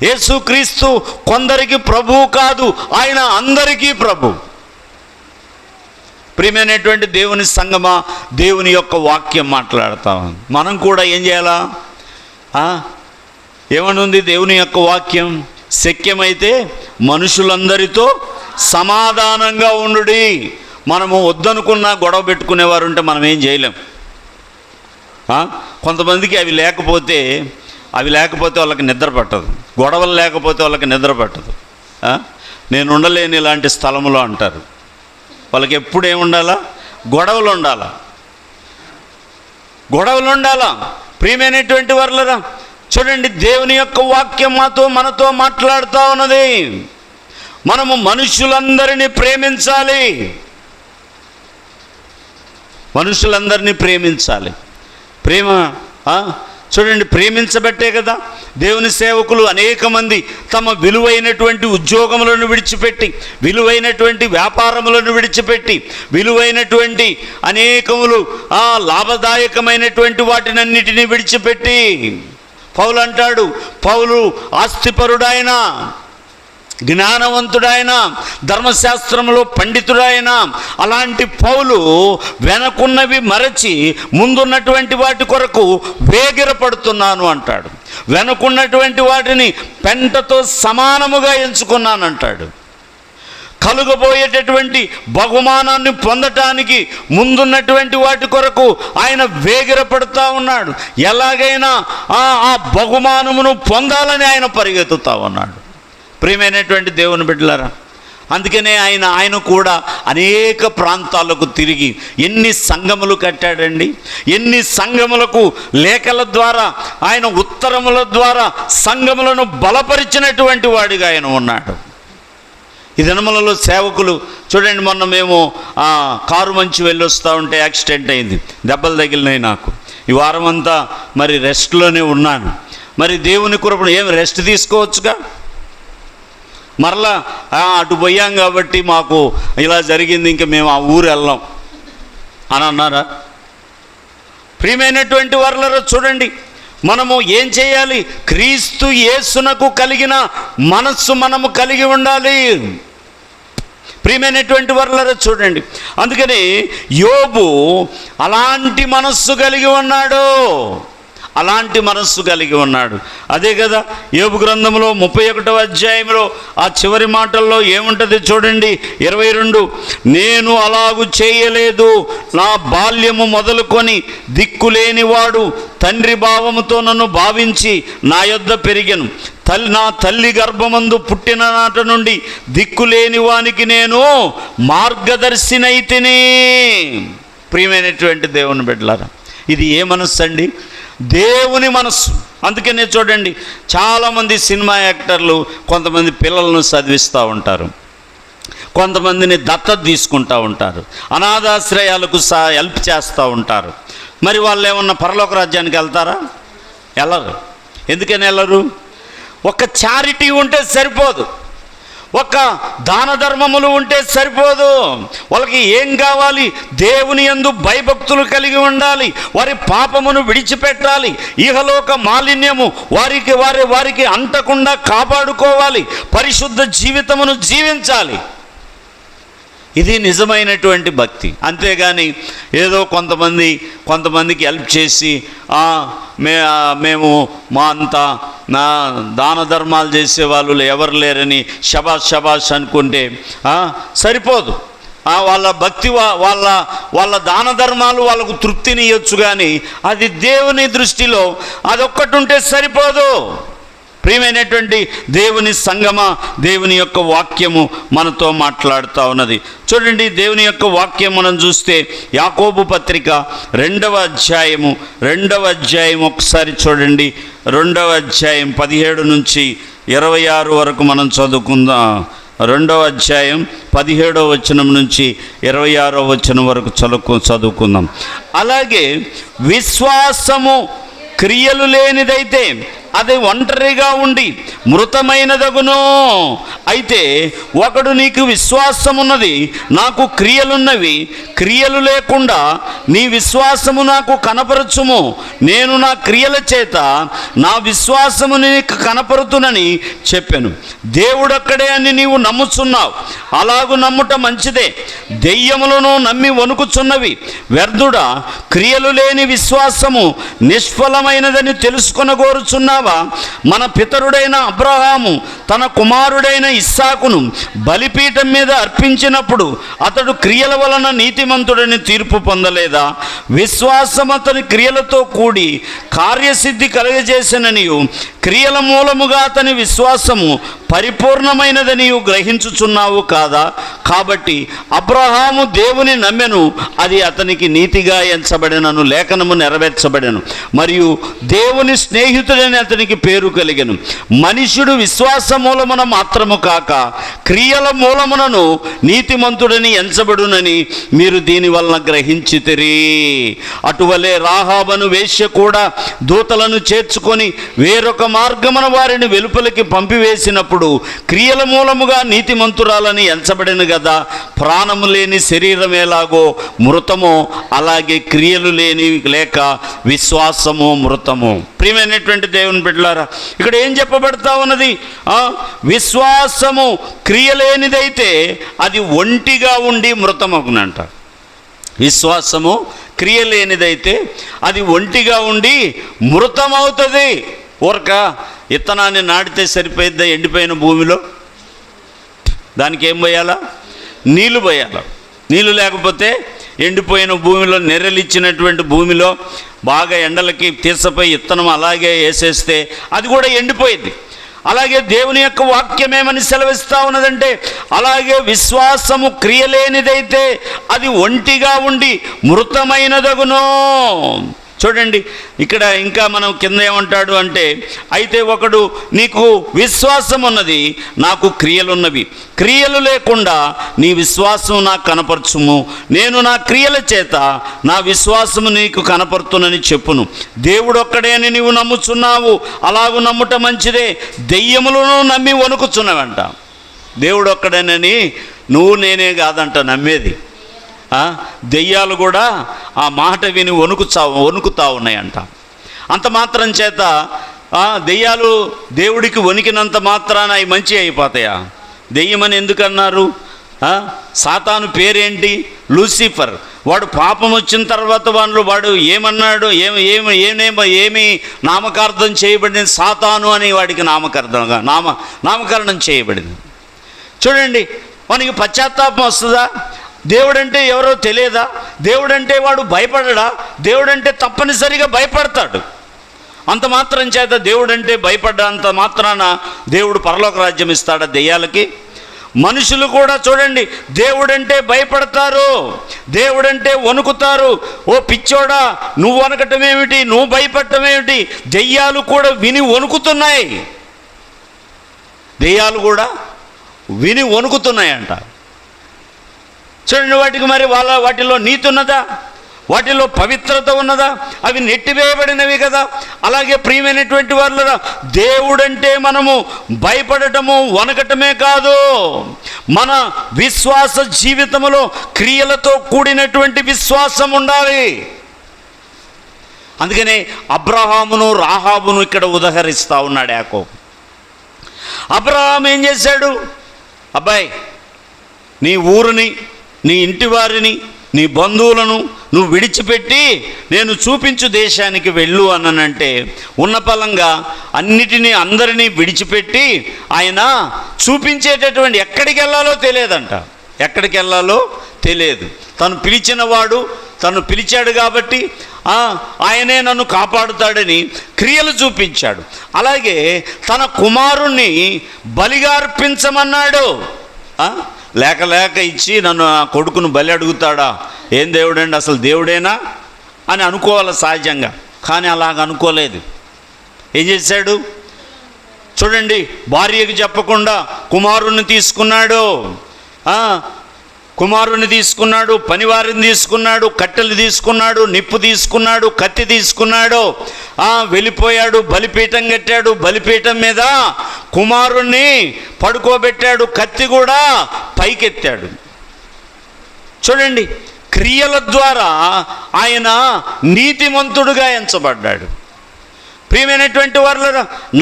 యేసుక్రీస్తు కొందరికి ప్రభువు కాదు, ఆయన అందరికీ ప్రభు. ప్రియమైనటువంటి దేవుని సంగమా, దేవుని యొక్క వాక్యం మాట్లాడతాం. మనం కూడా ఏం చేయాలా? ఏమనుంది దేవుని యొక్క వాక్యం? శక్యమైతే మనుషులందరితో సమాధానంగా ఉండుడి. మనము వద్దనుకున్నా గొడవ పెట్టుకునేవారు ఉంటే మనం ఏం చేయలేం. కొంతమందికి అవి లేకపోతే వాళ్ళకి నిద్ర పట్టదు, గొడవలు లేకపోతే వాళ్ళకి నిద్ర పట్టదు. నేను ఉండలేని ఇలాంటి స్థలంలో అంటారు. వాళ్ళకి ఎప్పుడు ఏముండాలా? గొడవలు ఉండాలా, గొడవలు ఉండాలా. ప్రియమైనటువంటి వారులారా, చూడండి, దేవుని యొక్క వాక్యం మనతో మాట్లాడుతూ ఉన్నది. మనము మనుషులందరినీ ప్రేమించాలి, మనుషులందరినీ ప్రేమించాలి. ప్రేమ చూడండి, ప్రేమించబట్టే కదా దేవుని సేవకులు అనేక మంది తమ విలువైనటువంటి ఉద్యోగములను విడిచిపెట్టి, విలువైనటువంటి వ్యాపారములను విడిచిపెట్టి, విలువైనటువంటి అనేకములు లాభదాయకమైనటువంటి వాటినన్నిటినీ విడిచిపెట్టి, పౌలు అంటాడు, పౌలు ఆస్తిపరుడాయన, జ్ఞానవంతుడాయన, ధర్మశాస్త్రంలో పండితుడాయన. అలాంటి పౌలు వెనకున్నవి మరచి ముందున్నటువంటి వాటి కొరకు వేగిరపడుతున్నాను అంటాడు. వెనకున్నటువంటి వాటిని పెంటతో సమానముగా ఎంచుకున్నానంటాడు. కలుగబోయేటటువంటి బహుమానాన్ని పొందటానికి ముందున్నటువంటి వాటి కొరకు ఆయన వేగిరపడుతూ ఉన్నాడు. ఎలాగైనా ఆ బహుమానమును పొందాలని ఆయన పరిగెత్తుతూ ఉన్నాడు. ప్రియమైనటువంటి దేవుని బిడ్డలారా, అందుకనే ఆయన కూడా అనేక ప్రాంతాలకు తిరిగి ఎన్ని సంఘములు కట్టాడండి. ఎన్ని సంఘములకు లేఖల ద్వారా, ఆయన ఉత్తరముల ద్వారా సంఘములను బలపరిచినటువంటి వాడిగా ఆయన ఉన్నాడు. ఈ దినములలో సేవకులు చూడండి, మొన్న మేము కారు మంచి వెళ్ళొస్తూ ఉంటే యాక్సిడెంట్ అయింది, దెబ్బలు తగిలినాయి నాకు. ఈ వారం అంతా మరి రెస్ట్లోనే ఉన్నాను. మరి దేవుని కృపను ఏమి రెస్ట్ తీసుకోవచ్చుగా, మరలా అటు పోయాం కాబట్టి మాకు ఇలా జరిగింది, ఇంకా మేము ఆ ఊరు వెళ్ళాం అని అన్నారా? ప్రియమైనటువంటి వారులారా, చూడండి, మనము ఏం చేయాలి? క్రీస్తు యేసునకు కలిగిన మనస్సు మనము కలిగి ఉండాలి. ప్రియమైనటువంటి వారులారా, చూడండి, అందుకని యోబు అలాంటి మనస్సు కలిగి ఉన్నాడు. అలాంటి మనస్సు కలిగి ఉన్నాడు. అదే కదా యోబు గ్రంథంలో 31వ అధ్యాయంలో ఆ చివరి మాటల్లో ఏముంటుంది చూడండి, 22, నేను అలాగు చేయలేదు, నా బాల్యము మొదలుకొని దిక్కులేనివాడు తండ్రి భావముతో నన్ను భావించి నా యొద్ద పెరిగెను. నా తల్లి గర్భమందు పుట్టిన నాట నుండి దిక్కులేని వానికి నేను మార్గదర్శినైతిని. ప్రియమైనటువంటి దేవుని బిడ్డలారా, ఇది ఏ మనస్సు అండి? దేవుని మనస్సు. అందుకనే చూడండి, చాలామంది సినిమా యాక్టర్లు కొంతమంది పిల్లలను చదివిస్తూ ఉంటారు, కొంతమందిని దత్తత తీసుకుంటూ ఉంటారు, అనాథాశ్రయాలకు హెల్ప్ చేస్తూ ఉంటారు. మరి వాళ్ళు ఏమన్నా పరలోక రాజ్యానికి వెళ్తారా? వెళ్ళరు. ఎందుకని వెళ్ళరు? ఒక చారిటీ ఉంటే సరిపోదు, ఒక దాన ధర్మములు ఉంటే సరిపోదు. వాళ్ళకి ఏం కావాలి? దేవుని యందు భయభక్తులు కలిగి ఉండాలి, వారి పాపమును విడిచిపెట్టాలి, ఇహలోక మాలిన్యము వారికి అంటకుండా కాపాడుకోవాలి, పరిశుద్ధ జీవితమును జీవించాలి. ఇది నిజమైనటువంటి భక్తి. అంతేగాని ఏదో కొంతమందికి హెల్ప్ చేసి మేము మా అంతా దాన ధర్మాలు చేసేవాళ్ళు ఎవరు లేరని శబాష్ అనుకుంటే సరిపోదు. వాళ్ళ భక్తి వాళ్ళ దాన ధర్మాలు వాళ్ళకు తృప్తిని ఇవ్వచ్చు, కానీ అది దేవుని దృష్టిలో అదొక్కటి ఉంటే సరిపోదు. ప్రియమైనటువంటి దేవుని సంగమా, దేవుని యొక్క వాక్యము మనతో మాట్లాడుతూ ఉన్నది. చూడండి, దేవుని యొక్క వాక్యం మనం చూస్తే యాకోబు పత్రిక 2వ అధ్యాయం ఒకసారి చూడండి. 2వ అధ్యాయం 17 నుంచి 26 వరకు మనం చదువుకుందాం. 2వ అధ్యాయం 17వ వచనం నుంచి 26వ వచనం వరకు చదువుకుందాం. అలాగే విశ్వాసము క్రియలు లేనిదైతే అది ఒంటరిగా ఉండి మృతమైనదగును. అయితే ఒకడు నీకు విశ్వాసమున్నది, నాకు క్రియలున్నవి, క్రియలు లేకుండా నీ విశ్వాసము నాకు కనపరచుము, నేను నా క్రియల చేత నా విశ్వాసము నీకు కనపరుతునని చెప్పాను. దేవుడొక్కడే అని నీవు నమ్ముచున్నావు, అలాగు నమ్ముట మంచిదే. దెయ్యములను నమ్మి వణుకుచున్నవి. వ్యర్థుడా, క్రియలు లేని విశ్వాసము నిష్ఫలమైనదని తెలుసుకొనగోరుచున్నావా? మన పితరుడైన అబ్రహాము తన కుమారుడైన ఇస్సాకును బలిపీఠం మీద అర్పించినప్పుడు అతడు క్రియల వలన నీతిమంతుడని తీర్పు పొందలేదా? విశ్వాసం అతని క్రియలతో కూడి కార్యసిద్ధి కలుగజేసిననియు, క్రియల మూలముగా అతని విశ్వాసము పరిపూర్ణమైనదని గ్రహించుచున్నావు కాదా? కాబట్టి అబ్రహాము దేవుని నమ్మెను, అది అతనికి నీతిగా ఎంచబడినను, లేఖనము నెరవేర్చబడెను, మరియు దేవుని స్నేహితుడని అతనికి పేరు కలిగెను. మనుష్యుడు విశ్వాస మూలమున మాత్రము కాక క్రియల మూలమునను నీతిమంతుడని ఎంచబడునని మీరు దీని వలన గ్రహించితిరి. అటువలే రాహాబను వేశ్య కూడా దూతలను చేర్చుకొని వేరొక మార్గమున వారిని వెలుపలికి పంపివేసినప్పుడు క్రియల మూలముగా నీతిమంతురాలని ఎంచబడిన కదా. ప్రాణము లేని శరీరం ఎలాగో మృతమో, అలాగే క్రియలు లేని లేక విశ్వాసము మృతము. ప్రియమైనటువంటి దేవుని బిడ్డలారా, ఇక్కడ ఏం చెప్పబడతా ఉన్నది? విశ్వాసము క్రియలేనిదైతే అది ఒంటిగా ఉండి మృతమగునంట. విశ్వాసము క్రియలేనిదైతే అది ఒంటిగా ఉండి మృతమవుతుంది. ఊరక ఇత్తనాన్ని నాటితే సరిపోయిద్దా ఎండిపోయిన భూమిలో? దానికి ఏం పోయాలా? నీళ్లు పోయాలి. నీళ్లు లేకపోతే ఎండిపోయిన భూమిలో, నెర్రెలిచ్చినటువంటి భూమిలో బాగా ఎండలకి తీసపోయి విత్తనం అలాగే వేసేస్తే అది కూడా ఎండిపోయింది. అలాగే దేవుని యొక్క వాక్యం ఏమని సెలవిస్తూ ఉన్నదంటే, అలాగే విశ్వాసము క్రియలేనిదైతే అది ఒంటిగా ఉండి మృతమైనదగునో. చూడండి, ఇక్కడ ఇంకా మనం కింద ఏమంటాడు అంటే, అయితే ఒకడు నీకు విశ్వాసం ఉన్నది, నాకు క్రియలున్నవి, క్రియలు లేకుండా నీ విశ్వాసం నాకు కనపరచుము, నేను నా క్రియల చేత నా విశ్వాసము నీకు కనపరుతునని చెప్పును. దేవుడు ఒక్కడే అని నీవు నమ్ముచున్నావు, అలాగూ నమ్ముట మంచిదే. దెయ్యములను నమ్మి వణుకుచున్నావంట. దేవుడు ఒక్కడేనని నువ్వు నేనే కాదంట నమ్మేది, దెయ్యాలు కూడా ఆ మాట విని వణుకుతా ఉన్నాయంట. అంత మాత్రం చేత దెయ్యాలు దేవుడికి వణికినంత మాత్రాన అవి మంచి అయిపోతాయా? దెయ్యమని ఎందుకన్నారు? సాతాను పేరేంటి? లూసిఫర్. వాడు పాపం వచ్చిన తర్వాత వాడు ఏమన్నాడు? ఏమి నామకార్థం చేయబడింది? సాతాను అని వాడికి నామకరణం చేయబడింది. చూడండి, వానికి పశ్చాత్తాపం వస్తుందా? దేవుడంటే ఎవరో తెలియదా? దేవుడంటే వాడు భయపడడా? దేవుడంటే తప్పనిసరిగా భయపడతాడు. అంత మాత్రం చేత దేవుడంటే భయపడ్డంత మాత్రాన దేవుడు పరలోక రాజ్యం ఇస్తాడా దెయ్యాలకి? మనుషులు కూడా చూడండి, దేవుడంటే భయపడతారు, దేవుడంటే వణుకుతారు. ఓ పిచ్చోడా, నువ్వు వణకటం ఏమిటి, నువ్వు భయపడటం ఏమిటి? దెయ్యాలు కూడా విని వణుకుతున్నాయి. దెయ్యాలు కూడా విని వణుకుతున్నాయంట. చూడండి, వాటికి మరి వాటిలో నీతి ఉన్నదా? వాటిలో పవిత్రత ఉన్నదా? అవి నెట్టివేయబడినవి కదా. అలాగే ప్రియమైనటువంటి వాళ్ళరా, దేవుడంటే మనము భయపడటము వణకటమే కాదు, మన విశ్వాస జీవితంలో క్రియలతో కూడినటువంటి విశ్వాసం ఉండాలి. అందుకనే అబ్రహామును రాహాబును ఇక్కడ ఉదహరిస్తూ ఉన్నాడు యాకోబు. అబ్రహాం ఏం చేశాడు? అబ్బాయి, నీ ఊరిని, నీ ఇంటి వారిని, నీ బంధువులను నువ్వు విడిచిపెట్టి నేను చూపించు దేశానికి వెళ్ళు అనంటే, ఉన్నపలంగా అందరినీ విడిచిపెట్టి ఆయన చూపించేటటువంటి ఎక్కడికి వెళ్ళాలో తెలియదంట. ఎక్కడికి వెళ్ళాలో తెలియదు. తను పిలిచాడు కాబట్టి ఆయనే నన్ను కాపాడుతాడని క్రియలు చూపించాడు. అలాగే తన కుమారుణ్ణి బలిగా అర్పించమన్నాడు. లేక ఇచ్చి నన్ను నా కొడుకును బలి అడుగుతాడా? ఏం దేవుడండి, అసలు దేవుడేనా అని అనుకోవాలి సహజంగా. కానీ అలాగ అనుకోలేదు. ఏం చేశాడు చూడండి, భార్యకి చెప్పకుండా కుమారుణ్ణి తీసుకున్నాడు, పనివారిని తీసుకున్నాడు, కట్టెలు తీసుకున్నాడు, నిప్పు తీసుకున్నాడు, కత్తి తీసుకున్నాడు, వెళ్ళిపోయాడు. బలిపీఠం కట్టాడు, బలిపీఠం మీద కుమారుణ్ణి పడుకోబెట్టాడు, కత్తి కూడా పైకెత్తాడు. చూడండి, క్రియల ద్వారా ఆయన నీతిమంతుడుగా ఎంచబడ్డాడు. ప్రియమైనటువంటి వారు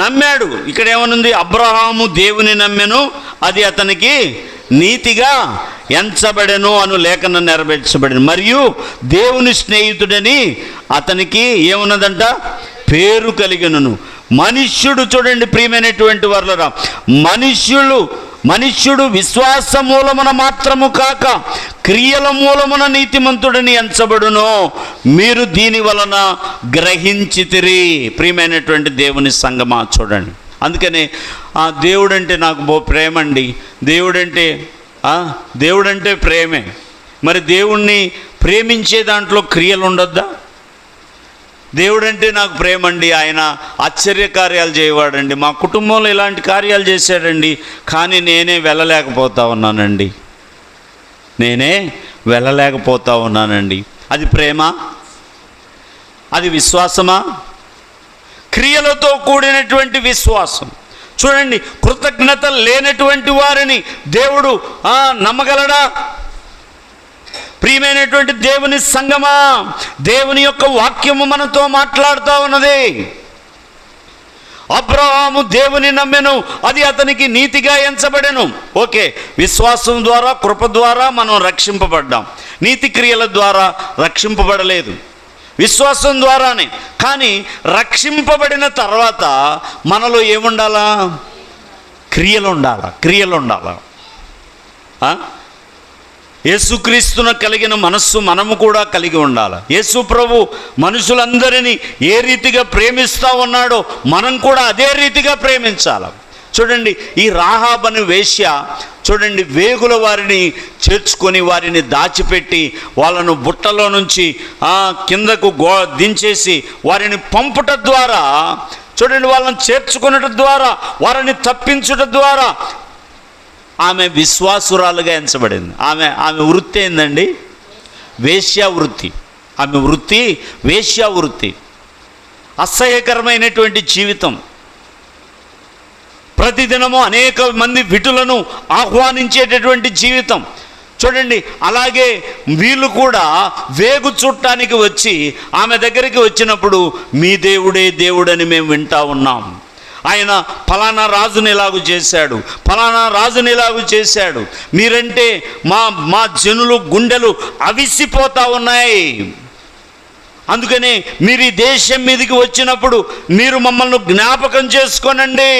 నమ్మాడు. ఇక్కడ ఏమనుంది? అబ్రహాము దేవుని నమ్మెను, అది అతనికి నీతిగా ఎంచబడెను అను లేఖనం నెరవేర్చబడిన, మరియు దేవుని స్నేహితుడని అతనికి ఏమున్నదంట? పేరు కలిగినను. మనుష్యుడు, చూడండి ప్రియమైనటువంటి వారులరా, మనుష్యుడు విశ్వాస మూలమున మాత్రము కాక క్రియల మూలమున నీతిమంతుడని ఎంచబడును, మీరు దీని వలన గ్రహించితిరి. ప్రియమైనటువంటి దేవుని సంగమా, చూడండి, అందుకనే దేవుడంటే నాకు ప్రేమ అండి. దేవుడంటే ప్రేమే. మరి దేవుణ్ణి ప్రేమించే దాంట్లో క్రియలు ఉండొద్దా? దేవుడంటే నాకు ప్రేమ అండి, ఆయన ఆశ్చర్యకార్యాలు చేయవాడండి, మా కుటుంబంలో ఇలాంటి కార్యాలు చేశాడండి, కానీ నేనే వెళ్ళలేకపోతా ఉన్నానండి. అది ప్రేమ? అది విశ్వాసమా? క్రియలతో కూడినటువంటి విశ్వాసం. చూడండి, కృతజ్ఞత లేనటువంటి వారిని దేవుడు నమ్మగలడా? ప్రియమైనటువంటి దేవుని సంగమా, దేవుని యొక్క వాక్యము మనతో మాట్లాడుతూ ఉన్నది. అబ్రహాము దేవుని నమ్మెను, అది అతనికి నీతిగా ఎంచబడెను. ఓకే, విశ్వాసం ద్వారా, కృప ద్వారా మనం రక్షింపబడ్డాం. నీతి క్రియల ద్వారా రక్షింపబడలేదు, విశ్వాసం ద్వారానే. కానీ రక్షింపబడిన తర్వాత మనలో ఏముండాలా? క్రియలు ఉండాలా. యేసుక్రీస్తును కలిగిన మనస్సు మనము కూడా కలిగి ఉండాలి. యేసు ప్రభు మనుషులందరినీ ఏ రీతిగా ప్రేమిస్తూ ఉన్నాడో మనం కూడా అదే రీతిగా ప్రేమించాలి. చూడండి, ఈ రాహాబు అనే వేశ్య చూడండి, వేగుల వారిని చేర్చుకొని వారిని దాచిపెట్టి వాళ్ళను బుట్టలో నుంచి కిందకు దించేసి వారిని పంపుట ద్వారా, చూడండి, వాళ్ళని చేర్చుకునట ద్వారా, వారిని తప్పించుట ద్వారా ఆమె విశ్వాసురాలుగా ఎంచబడింది. ఆమె వృత్తి ఏందండి? వేశ్యావృత్తి. ఆమె వృత్తి వేశ్యావృత్తి. అసహ్యకరమైనటువంటి జీవితం. ప్రతిదినము అనేక మంది విటులను ఆహ్వానించేటటువంటి జీవితం. చూడండి, అలాగే వీళ్ళు కూడా వేగు చూడటానికి వచ్చి ఆమె దగ్గరికి వచ్చినప్పుడు మీ దేవుడే దేవుడని మేము వింటా ఉన్నాం, ఆయన ఫలానా రాజుని ఇలాగు చేశాడు, ఫలానా రాజుని ఇలాగు చేశాడు, మీరంటే మా జనులు గుండెలు అవిసిపోతూ ఉన్నాయి, అందుకని మీరు ఈ దేశం మీదకి వచ్చినప్పుడు మీరు మమ్మల్ని జ్ఞాపకం చేసుకోనండి,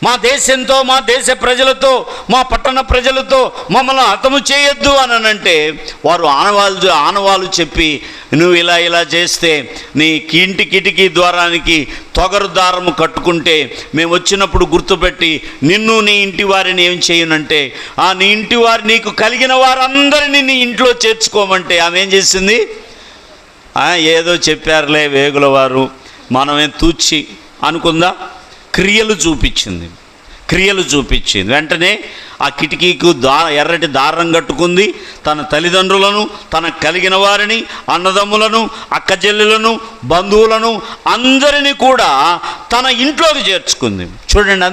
మా దేశంతో, మా దేశ ప్రజలతో, మా పట్టణ ప్రజలతో మమ్మల్ని హతము చేయొద్దు అని అంటే వారు ఆనవాళ్ళు చెప్పి, నువ్వు ఇలా చేస్తే నీ ఇంటి కిటికీ ద్వారానికి తొగరు దారము కట్టుకుంటే మేము వచ్చినప్పుడు గుర్తుపెట్టి నిన్ను నీ ఇంటి వారిని ఏం చేయనంటే నీ ఇంటి వారు నీకు కలిగిన వారందరినీ నీ ఇంట్లో చేర్చుకోమంటే ఆమె ఏం చేసింది? ఏదో చెప్పారులే వేగుల వారు, మనమే తూచి అనుకుందా? క్రియలు చూపించింది. వెంటనే ఆ కిటికీకు ఎర్రటి దారం కట్టుకుంది. తన తల్లిదండ్రులను, తన కలిగిన వారిని, అన్నదమ్ములను, అక్కచెల్లెలను, బంధువులను అందరినీ కూడా తన ఇంట్లోకి చేర్చుకుంది. చూడండి,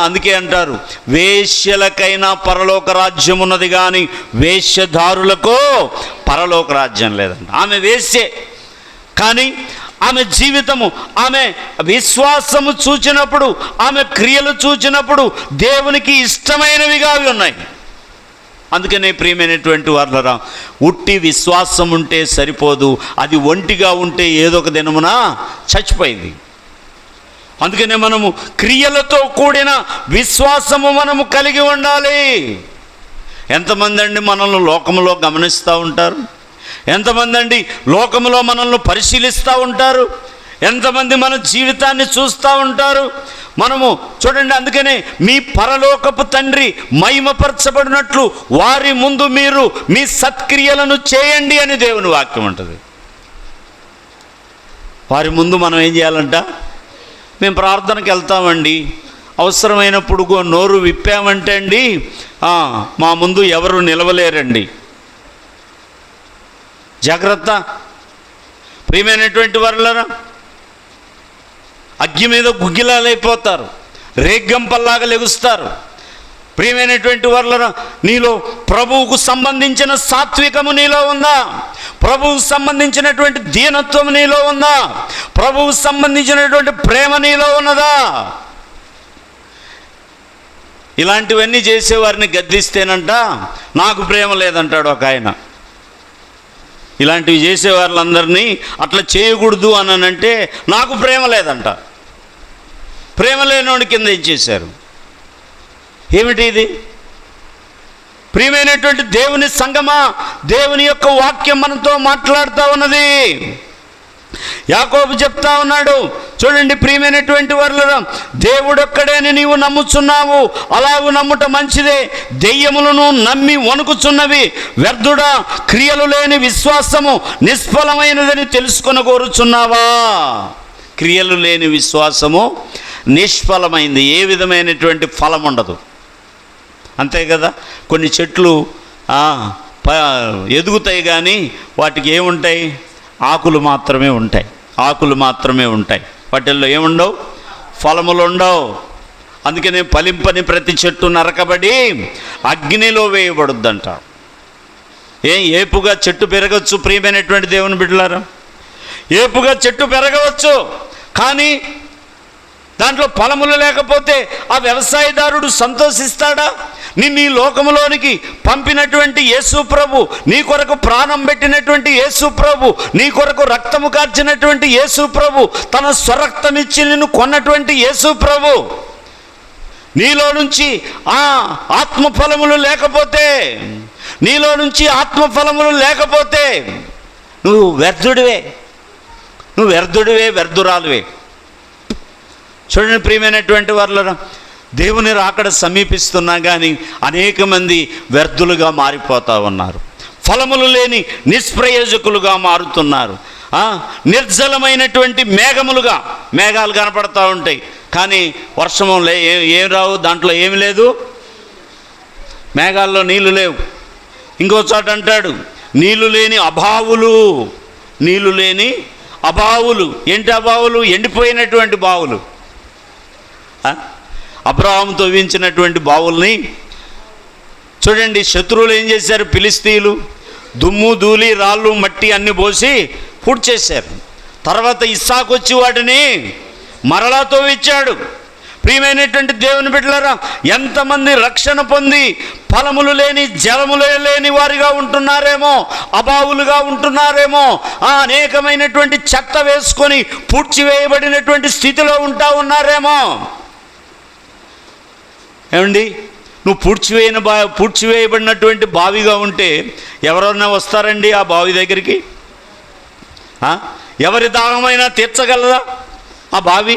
అందుకే అంటారు, వేశ్యలకైనా పరలోక రాజ్యం ఉన్నది కానీ వేశ్యదారులకు పరలోక రాజ్యం లేదంట. ఆమె వేశ్యే, కానీ ఆమె జీవితము, ఆమె విశ్వాసము చూచినప్పుడు, ఆమె క్రియలు చూచినప్పుడు దేవునికి ఇష్టమైనవిగా అవి ఉన్నాయి. అందుకనే ప్రియమైనటువంటి వారులారా, ఉట్టి విశ్వాసం ఉంటే సరిపోదు, అది ఒంటిగా ఉంటే ఏదో ఒక దినమున చచ్చిపోయింది. అందుకనే మనము క్రియలతో కూడిన విశ్వాసము మనము కలిగి ఉండాలి. ఎంతమంది అండి మనల్ని లోకంలో గమనిస్తూ ఉంటారు? ఎంతమంది అండి లోకంలో మనల్ని పరిశీలిస్తూ ఉంటారు? ఎంతమంది మన జీవితాన్ని చూస్తూ ఉంటారు? మనము చూడండి, అందుకనే మీ పరలోకపు తండ్రి మహిమపరచబడినట్లు వారి ముందు మీరు మీ సత్క్రియలను చేయండి అని దేవుని వాక్యం ఉంటుంది. వారి ముందు మనం ఏం చేయాలంట? మేము ప్రార్థనకి వెళ్తామండి, అవసరమైనప్పుడు నోరు విప్పామంటే అండి మా ముందు ఎవరు నిలవలేరండి. జాగ్రత్త ప్రియమైనటువంటి వారులారా, అగ్గి మీద గుగ్గిలాలైపోతారు, రేగ్గంపల్లాగా లెగుస్తారు. ప్రియమైనటువంటి వారులారా, నీలో ప్రభువుకు సంబంధించిన సాత్వికము నీలో ఉందా? ప్రభువుకు సంబంధించినటువంటి దీనత్వం నీలో ఉందా? ప్రభువుకు సంబంధించినటువంటి ప్రేమ నీలో ఉన్నదా? ఇలాంటివన్నీ చేసేవారిని గద్దిస్తేనంట నాకు ప్రేమ లేదంటాడు ఒక ఆయన. ఇలాంటివి చేసే వాళ్ళందరినీ అట్లా చేయకూడదు అని అంటే నాకు ప్రేమ లేదంట. ప్రేమ లేనివాడి కింద ఏం చేశారు? ఏమిటి ఇది? ప్రియమైనటువంటి దేవుని సంగమా, దేవుని యొక్క వాక్యం మనతో మాట్లాడుతూ ఉన్నది. యాకోబు చెప్తా ఉన్నాడు, చూడండి ప్రియమైనటువంటి వారులారా, దేవుడొక్కడేని నీవు నమ్ముచున్నావు, అలాగూ నమ్ముట మంచిదే. దెయ్యములను నమ్మి వణుకుచున్నవి. వ్యర్థుడా, క్రియలు లేని విశ్వాసము నిష్ఫలమైనదని తెలుసుకొని కోరుచున్నావా? క్రియలు లేని విశ్వాసము నిష్ఫలమైంది, ఏ విధమైనటువంటి ఫలం ఉండదు. అంతే కదా, కొన్ని చెట్లు ఎదుగుతాయి కానీ వాటికి ఏముంటాయి? ఆకులు మాత్రమే ఉంటాయి. వాటిల్లో ఏముండవు? ఫలములు ఉండవు. అందుకనే ఫలింపని ప్రతి చెట్టు నరకబడి అగ్నిలో వేయబడుద్దంట. ఏపుగా చెట్టు పెరగవచ్చు ప్రియమైనటువంటి దేవుని బిడ్డలారా, ఏపుగా చెట్టు పెరగవచ్చు, కానీ దాంట్లో ఫలములు లేకపోతే ఆ వ్యవసాయదారుడు సంతోషిస్తాడా? నిన్ను ఈ లోకములోనికి పంపినటువంటి యేసు ప్రభు, నీ కొరకు ప్రాణం పెట్టినటువంటి యేసు ప్రభు, నీ కొరకు రక్తము కార్చినటువంటి యేసు ప్రభు, తన స్వరక్తమిచ్చి నిన్ను కొన్నటువంటి యేసు ప్రభు, నీలో నుంచి ఆత్మఫలములు లేకపోతే, నీలో నుంచి ఆత్మఫలములు లేకపోతే నువ్వు వ్యర్థుడివే, నువ్వు వ్యర్థుడివే, వ్యర్థురాలువే. చూడండి ప్రియమైనటువంటి వారులారా, దేవుని రాకడ సమీపిస్తున్నా కానీ అనేక మంది వ్యర్థులుగా మారిపోతూ ఉన్నారు. ఫలములు లేని నిష్ప్రయోజకులుగా మారుతున్నారు. నిర్జలమైనటువంటి మేఘాలు కనపడతా ఉంటాయి, కానీ వర్షము ఏం రావు, దాంట్లో ఏమి లేదు, మేఘాల్లో నీళ్లు లేవు. ఇంకో చోట అంటాడు నీళ్లు లేని అభావులు, నీళ్లు లేని అభావులు. ఏంటి అభావులు? ఎండిపోయినటువంటి బావులు. అబ్రహాము తవ్వించినటువంటి బావుల్ని చూడండి, శత్రువులు ఏం చేశారు? ఫిలిస్తీయులు దుమ్ము ధూళి రాళ్ళు మట్టి అన్ని పోసి పూడ్చేశారు. తర్వాత ఇస్సాకు వచ్చి వాటిని మరలా తవ్వించాడు. ప్రియమైనటువంటి దేవుని బిడ్డలారా, ఎంతమంది రక్షణ పొంది ఫలములు లేని, జలములు లేని వారిగా ఉంటున్నారేమో, అభావులుగా ఉంటున్నారేమో, అనేకమైనటువంటి చెత్త వేసుకొని పూడ్చివేయబడినటువంటి స్థితిలో ఉన్నారేమో. ఏమండి, నువ్వు పూడ్చివేయబడినటువంటి బావిగా ఉంటే ఎవరన్నా వస్తారండి ఆ బావి దగ్గరికి? ఎవరి దాహమైనా తీర్చగలదా ఆ బావి?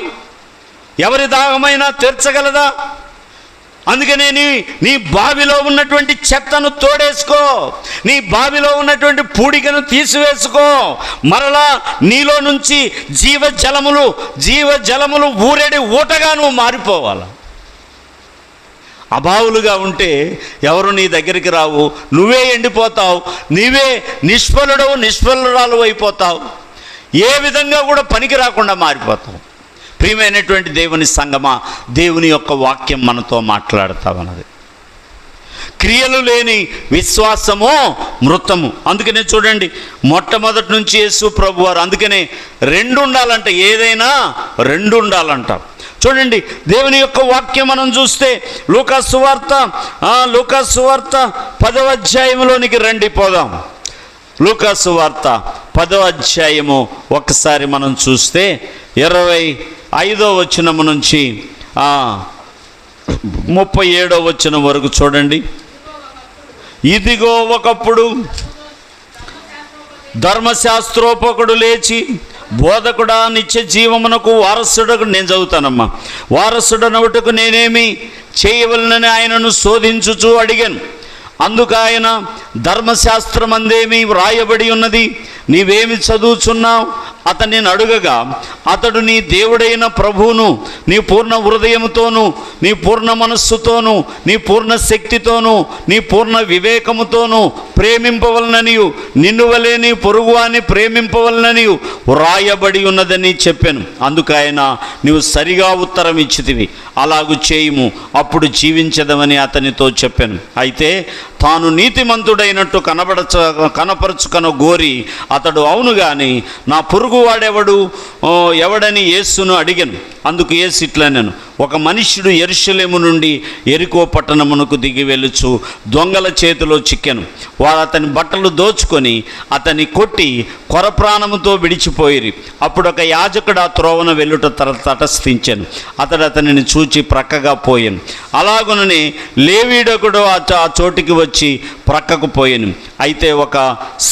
ఎవరి దాహమైనా తీర్చగలదా? అందుకనే నీ బావిలో ఉన్నటువంటి చెత్తను తోడేసుకో, నీ బావిలో ఉన్నటువంటి పూడికను తీసివేసుకో. మరలా నీలో నుంచి జీవజలములు ఊరేడి ఊటగా నువ్వు మారిపోవాలి. అభావులుగా ఉంటే ఎవరు నీ దగ్గరికి రావు, నువ్వే ఎండిపోతావు, నీవే నిష్ఫలురాలు అయిపోతావు, ఏ విధంగా కూడా పనికి రాకుండా మారిపోతావు. ప్రియమైనటువంటి దేవుని సంగమా, దేవుని యొక్క వాక్యం మనతో మాట్లాడుతా ఉన్నది. క్రియలు లేని విశ్వాసము మృతము. అందుకనే చూడండి, మొట్టమొదటి నుంచి యేసు ప్రభువారు అందుకనే 2 ఉండాలంట, ఏదైనా 2 ఉండాలంట. చూడండి దేవుని యొక్క వాక్యం మనం చూస్తే లూకాసు సువార్త 10వ అధ్యాయంలోనికి రండి, పోదాం. లూకాసు వార్త 10వ అధ్యాయము ఒక్కసారి మనం చూస్తే 25వ వచనము నుంచి 37వ వచనం వరకు చూడండి. ఇదిగో ఒకప్పుడు ధర్మశాస్త్రోపకుడు లేచి, బోధకుడా, నిత్య జీవమునకు వారసుడకు, నేను చదువుతానమ్మా, వారసుడనవుటకు నేనేమి చేయవలనని ఆయనను శోధించుచు అడిగాను. అందుకు ఆయన, ధర్మశాస్త్రమందేమి వ్రాయబడి ఉన్నది, నీవేమి చదువుచున్నావు అతన్ని అడుగగా, అతడు నీ దేవుడైన ప్రభువును నీ పూర్ణ హృదయముతోనూ, నీ పూర్ణ మనస్సుతోనూ, నీ పూర్ణ శక్తితోనూ, నీ పూర్ణ వివేకముతోనూ ప్రేమింపవలననియు, నిన్ను వలె నీ పొరుగువాని ప్రేమింపవలననియు వ్రాయబడి ఉన్నదని చెప్పాను. అందుకు ఆయన, నీవు సరిగా ఉత్తరం ఇచ్చితివి, అలాగు చేయుము, అప్పుడు జీవించదమని అతనితో చెప్పాను. అయితే తాను నీతిమంతుడైనట్టు కనపరచుకన గోరి అతడు, అవును గాని నా ఎవడని యేసును అడిగాను. అందుకు యేసు ఇట్లనెను, ఒక మనుష్యుడు యెరూషలేము నుండి యెరికో పట్టణమునకు దిగి వెళ్ళుచు దొంగల చేతిలో చిక్కెను. వారు అతని బట్టలు దోచుకొని అతని కొట్టి కొరప్రాణముతో విడిచిపోయిరి. అప్పుడు ఒక యాజకుడు ఆ త్రోవన వెళ్ళుట తటస్థించాను. అతడు అతనిని చూచి ప్రక్కగా పోయాను. అలాగుననే లేవీయుడొకడు ఆ చోటికి వచ్చి ప్రక్కకు పోయాను. అయితే ఒక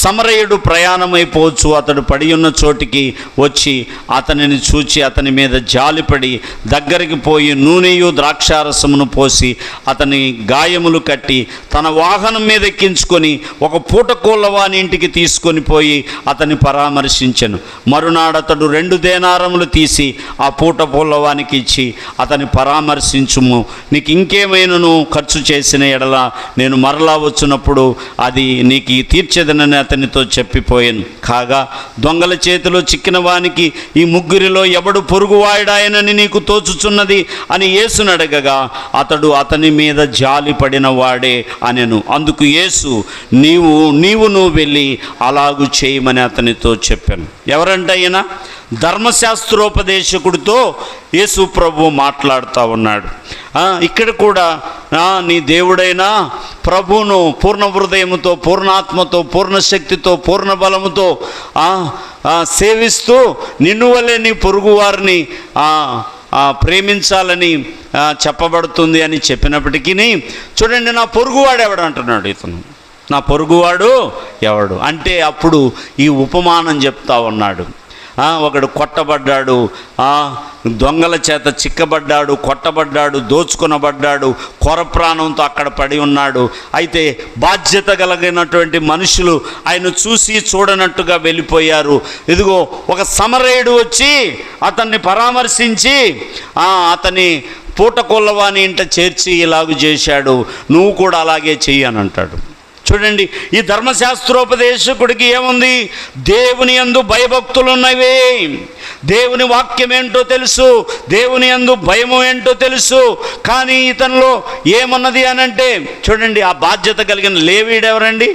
సమరయుడు ప్రయాణమైపోవచ్చు అతడు పడి ఉన్న చోటికి వచ్చి అతనిని చూచి అతని మీద జాలిపడి దగ్గరికి పోయి నూనెయు ద్రాక్షారసమును పోసి అతని గాయములు కట్టి తన వాహనం మీద ఎక్కించుకొని ఒక పూటకోళ్ళవాని ఇంటికి తీసుకొని పోయి అతన్ని పరామర్శించెను. మరునాడు అతడు 2 దేనారములు తీసి ఆ పూటకోళ్ళవానికి ఇచ్చి, అతని పరామర్శించుము, నీకు ఇంకేమైనాను ఖర్చు చేసిన ఎడల నేను మరలా వచ్చినప్పుడు అది నీకు తీర్చేదనని అతనితో చెప్పిపోయాను. కాగా దొంగల చేతిలో చిక్కిన వానికి ఈ ముగ్గురిలో ఎవడు పొరుగువాడాయనని నీకు తోచుచున్నది అని యేసును అడగగా, అతడు అతని మీద జాలి పడిన వాడే అనెను. అందుకు యేసు, నీవు వెళ్ళి అలాగు చేయమని అతనితో చెప్పాను. ఎవరంట ఆయన? ధర్మశాస్త్రోపదేశకుడితో యేసు ప్రభువు మాట్లాడుతూ ఉన్నాడు. ఇక్కడ కూడా నీ దేవుడైన ప్రభువును పూర్ణ హృదయముతో, పూర్ణాత్మతో, పూర్ణ శక్తితో, పూర్ణ బలముతో సేవిస్తూ నిన్ను వల్లే నీ పొరుగు వారిని ప్రేమించాలని చెప్పబడుతుంది అని చెప్పినప్పటికీ చూడండి, నా పొరుగువాడు ఎవడు అంటున్నాడు ఇతను. నా పొరుగువాడు ఎవడు అంటే అప్పుడు ఈ ఉపమానం చెప్తా ఉన్నాడు. ఒకడు కొట్టబడ్డాడు, దొంగల చేత చిక్కబడ్డాడు, కొట్టబడ్డాడు, దోచుకొనబడ్డాడు, కొరప్రాణంతో అక్కడ పడి ఉన్నాడు. అయితే బాధ్యత కలిగినటువంటి మనుషులు ఆయన చూసి చూడనట్టుగా వెళ్ళిపోయారు. ఇదిగో ఒక సమరయుడు వచ్చి అతన్ని పరామర్శించి అతని పూటకొల్లవాని ఇంట చేర్చి ఇలాగూ చేశాడు, నువ్వు కూడా అలాగే చెయ్యి అని అంటాడు. చూడండి, ఈ ధర్మశాస్త్రోపదేశకుడికి ఏముంది? దేవుని యందు భయభక్తులు ఉన్నవే, దేవుని వాక్యం ఏంటో తెలుసు, దేవుని యందు భయము ఏంటో తెలుసు. కానీ ఇతనిలో ఏమన్నది అనంటే చూడండి, ఆ బాధ్యత కలిగిన లేవీడెవరండి?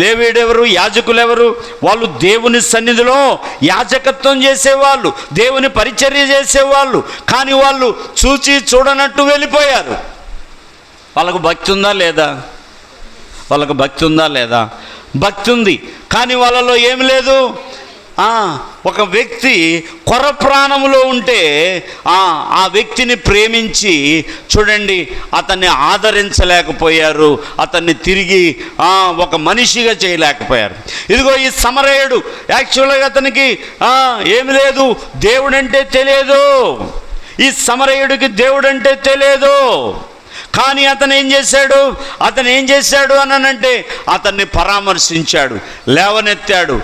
లేవీడెవరు? యాజకులు ఎవరు? వాళ్ళు దేవుని సన్నిధిలో యాజకత్వం చేసేవాళ్ళు, దేవుని పరిచర్య చేసేవాళ్ళు. కానీ వాళ్ళు చూచి చూడనట్టు వెళ్ళిపోయారు. వాళ్ళకు భక్తి ఉందా లేదా? వాళ్ళకు భక్తి ఉందా లేదా? భక్తి ఉంది, కానీ వాళ్ళలో ఏమి లేదు. ఒక వ్యక్తి కొర ప్రాణములో ఉంటే ఆ వ్యక్తిని ప్రేమించి చూడండి అతన్ని ఆదరించలేకపోయారు, అతన్ని తిరిగి ఒక మనిషిగా చేయలేకపోయారు. ఇదిగో ఈ సమరయుడు యాక్చువల్గా అతనికి ఏమి లేదు, దేవుడంటే తెలియదు. ఈ సమరయుడికి దేవుడంటే తెలియదు. కానీ అతను ఏం చేశాడు అనంటే అతన్ని పరామర్శించాడు, లేవనెత్తాడు,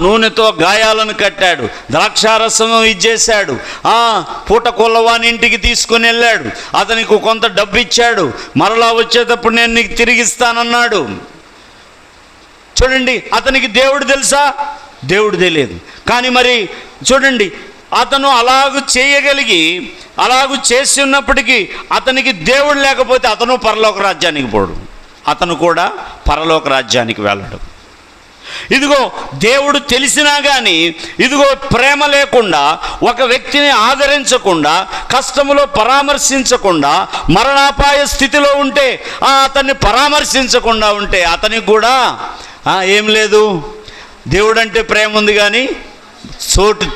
నూనెతో గాయాలను కట్టాడు, ద్రాక్షారసం ఇచ్చేశాడు, పూటకొల్లవాని ఇంటికి తీసుకుని వెళ్ళాడు, అతనికి కొంత డబ్బు ఇచ్చాడు, మరలా వచ్చేటప్పుడు నేను నీకు తిరిగిస్తానన్నాడు. చూడండి, అతనికి దేవుడు తెలుసా? దేవుడు తెలియదు. కానీ మరి చూడండి, అతను అలాగూ చేసి ఉన్నప్పటికీ అతనికి దేవుడు లేకపోతే అతను పరలోక రాజ్యానికి పోడు, అతను కూడా పరలోక రాజ్యానికి వెళ్ళడు. ఇదిగో దేవుడు తెలిసినా కానీ ఇదిగో ప్రేమ లేకుండా, ఒక వ్యక్తిని ఆదరించకుండా, కష్టములో పరామర్శించకుండా, మరణాపాయ స్థితిలో ఉంటే అతన్ని పరామర్శించకుండా ఉంటే అతనికి కూడా ఏం లేదు. దేవుడు అంటే ప్రేమ ఉంది కానీ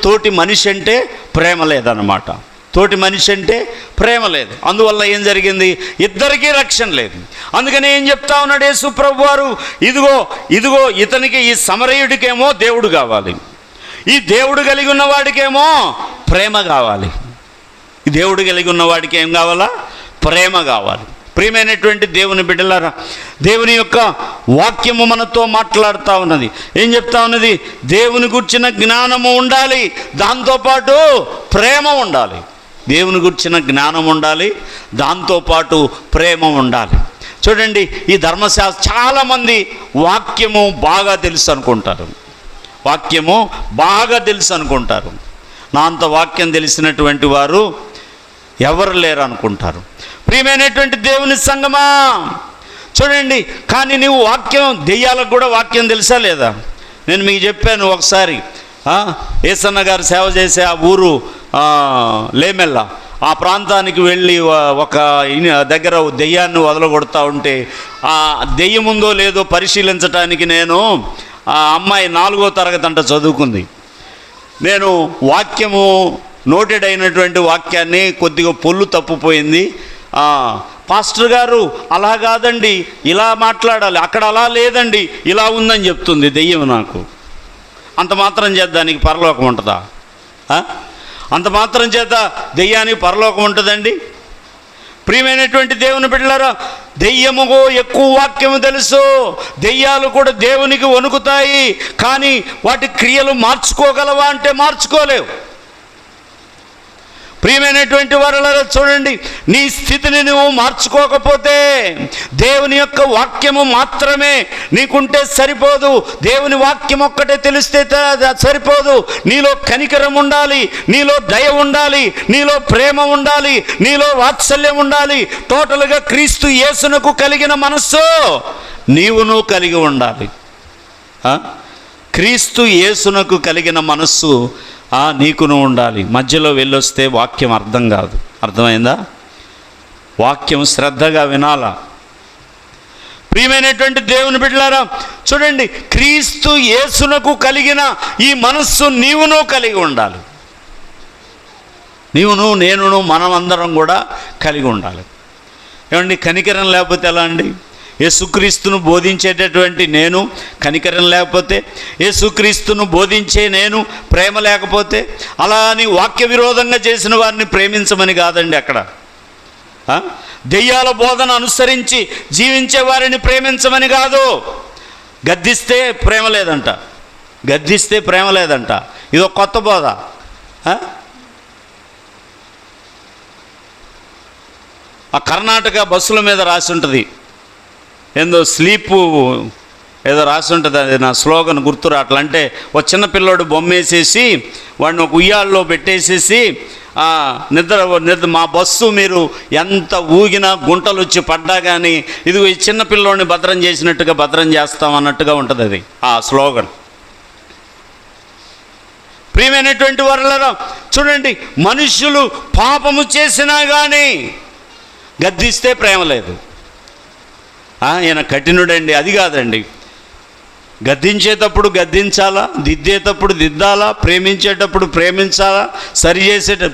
తోటి మనిషి అంటే ప్రేమ లేదన్నమాట. తోటి మనిషి అంటే ప్రేమ లేదు. అందువల్ల ఏం జరిగింది? ఇద్దరికీ రక్షణ లేదు. అందుకని ఏం చెప్తా ఉన్నాడు యేసు ప్రభు వారు? ఇదిగో ఇతనికి, ఈ సమరయుడికేమో దేవుడు కావాలి, ఈ దేవుడు కలిగి ఉన్నవాడికేమో ప్రేమ కావాలి. ఈ దేవుడు కలిగి ఉన్నవాడికి ఏం కావాలా? ప్రేమ కావాలి. ప్రియమైనటువంటి దేవుని బిడ్డలారా, దేవుని యొక్క వాక్యము మనతో మాట్లాడుతూ ఉన్నది. ఏం చెప్తా ఉన్నది? దేవుని గుర్చిన జ్ఞానము ఉండాలి, దాంతోపాటు ప్రేమ ఉండాలి. దేవుని గుర్చిన జ్ఞానం ఉండాలి, దాంతోపాటు ప్రేమ ఉండాలి. చూడండి, ఈ ధర్మశాస్త్రం చాలామంది వాక్యము బాగా తెలుసు అనుకుంటారు, నా అంత వాక్యం తెలిసినటువంటి వారు ఎవరు లేరు అనుకుంటారు. ప్రియమైనటువంటి దేవుని సంగమా, చూడండి, కానీ నువ్వు దెయ్యాలకు కూడా వాక్యం తెలుసా లేదా? నేను మీకు చెప్పాను ఒకసారి, ఏసన్న గారు సేవ చేసే ఆ ఊరు లేమెల్ల, ఆ ప్రాంతానికి వెళ్ళి ఒక దగ్గర దెయ్యాన్ని వదలగొడతా ఉంటే ఆ దెయ్యం ఉందో లేదో పరిశీలించడానికి నేను, ఆ అమ్మాయి 4వ తరగతి అంట చదువుకుంది, నేను వాక్యము నోటెడ్ అయినటువంటి వాక్యాన్ని కొద్దిగా పొల్లు తప్పిపోయింది, పాస్టర్ గారు అలా కాదండి, ఇలా మాట్లాడాలి, అక్కడ అలా లేదండి, ఇలా ఉందని చెప్తుంది దెయ్యం నాకు. అంత మాత్రం చేత దానికి పరలోకం ఉంటుందా? అంత మాత్రం చేత దెయ్యానికి పరలోకం ఉంటుందండి? ప్రియమైనటువంటి దేవుని బిడ్డలారా, దెయ్యముకు ఎక్కువ వాక్యము తెలుసు, దెయ్యాలు కూడా దేవునికి వణుకుతాయి, కానీ వాటి క్రియలు మార్చుకోగలవా అంటే మార్చుకోలేవు. ప్రియమైనటువంటి వారలారా, చూడండి, నీ స్థితిని నువ్వు మార్చుకోకపోతే దేవుని యొక్క వాక్యము మాత్రమే నీకుంటే సరిపోదు, దేవుని వాక్యం ఒక్కటే తెలిస్తే సరిపోదు. నీలో కనికరం ఉండాలి, నీలో దయ ఉండాలి, నీలో ప్రేమ ఉండాలి, నీలో వాత్సల్యం ఉండాలి. టోటల్గా క్రీస్తు యేసునకు కలిగిన మనస్సు నీవును కలిగి ఉండాలి. క్రీస్తు యేసునకు కలిగిన మనస్సు నీకును ఉండాలి. మధ్యలో వెళ్ళొస్తే వాక్యం అర్థం కాదు. అర్థమైందా? వాక్యం శ్రద్ధగా వినాలా. ప్రియమైనటువంటి దేవుని బిడ్డలారా, చూడండి, క్రీస్తు యేసునకు కలిగిన ఈ మనస్సు నీవును కలిగి ఉండాలి. నీవును నేనును మనమందరం కూడా కలిగి ఉండాలి. ఏమండి, కనికరం లేకపోతే ఎలా అండి? యేసుక్రీస్తును బోధించేటటువంటి నేను కనికరం లేకపోతే, యేసుక్రీస్తును బోధించే నేను ప్రేమ లేకపోతే, అలా అని వాక్య విరోధంగా చేసిన వారిని ప్రేమించమని కాదండి అక్కడ. దెయ్యాల బోధన అనుసరించి జీవించే వారిని ప్రేమించమని కాదు. గద్దిస్తే ప్రేమ లేదంట, గద్దిస్తే ప్రేమ లేదంట. ఇది ఒక కొత్త బోధ. ఆ కర్ణాటక బస్సుల మీద రాసి ఉంటుంది, ఏందో స్లీపు ఏదో రాసి ఉంటుంది, అది నా స్లోగన్ గుర్తు రావట్లా. అంటే ఒక చిన్న పిల్లోడు బొమ్మేసేసి వాడిని ఒక ఉయ్యాల్లో పెట్టేసేసి నిద్ర మా బస్సు మీరు ఎంత ఊగినా గుంటలు వచ్చి పడ్డా కానీ ఇదిగో ఈ చిన్న పిల్లోడిని భద్రం చేసినట్టుగా భద్రం చేస్తాం అన్నట్టుగా ఉంటుంది అది ఆ స్లోగన్. ప్రియమైనటువంటి వారలారా చూడండి, మనుషులు పాపము చేసినా కానీ గద్దిస్తే ప్రేమ లేదు. ఈయన కఠినుడండి, అది కాదండి. గద్దించేటప్పుడు గద్దించాలా, దిద్దేటప్పుడు దిద్దాలా, ప్రేమించేటప్పుడు ప్రేమించాలా, సరి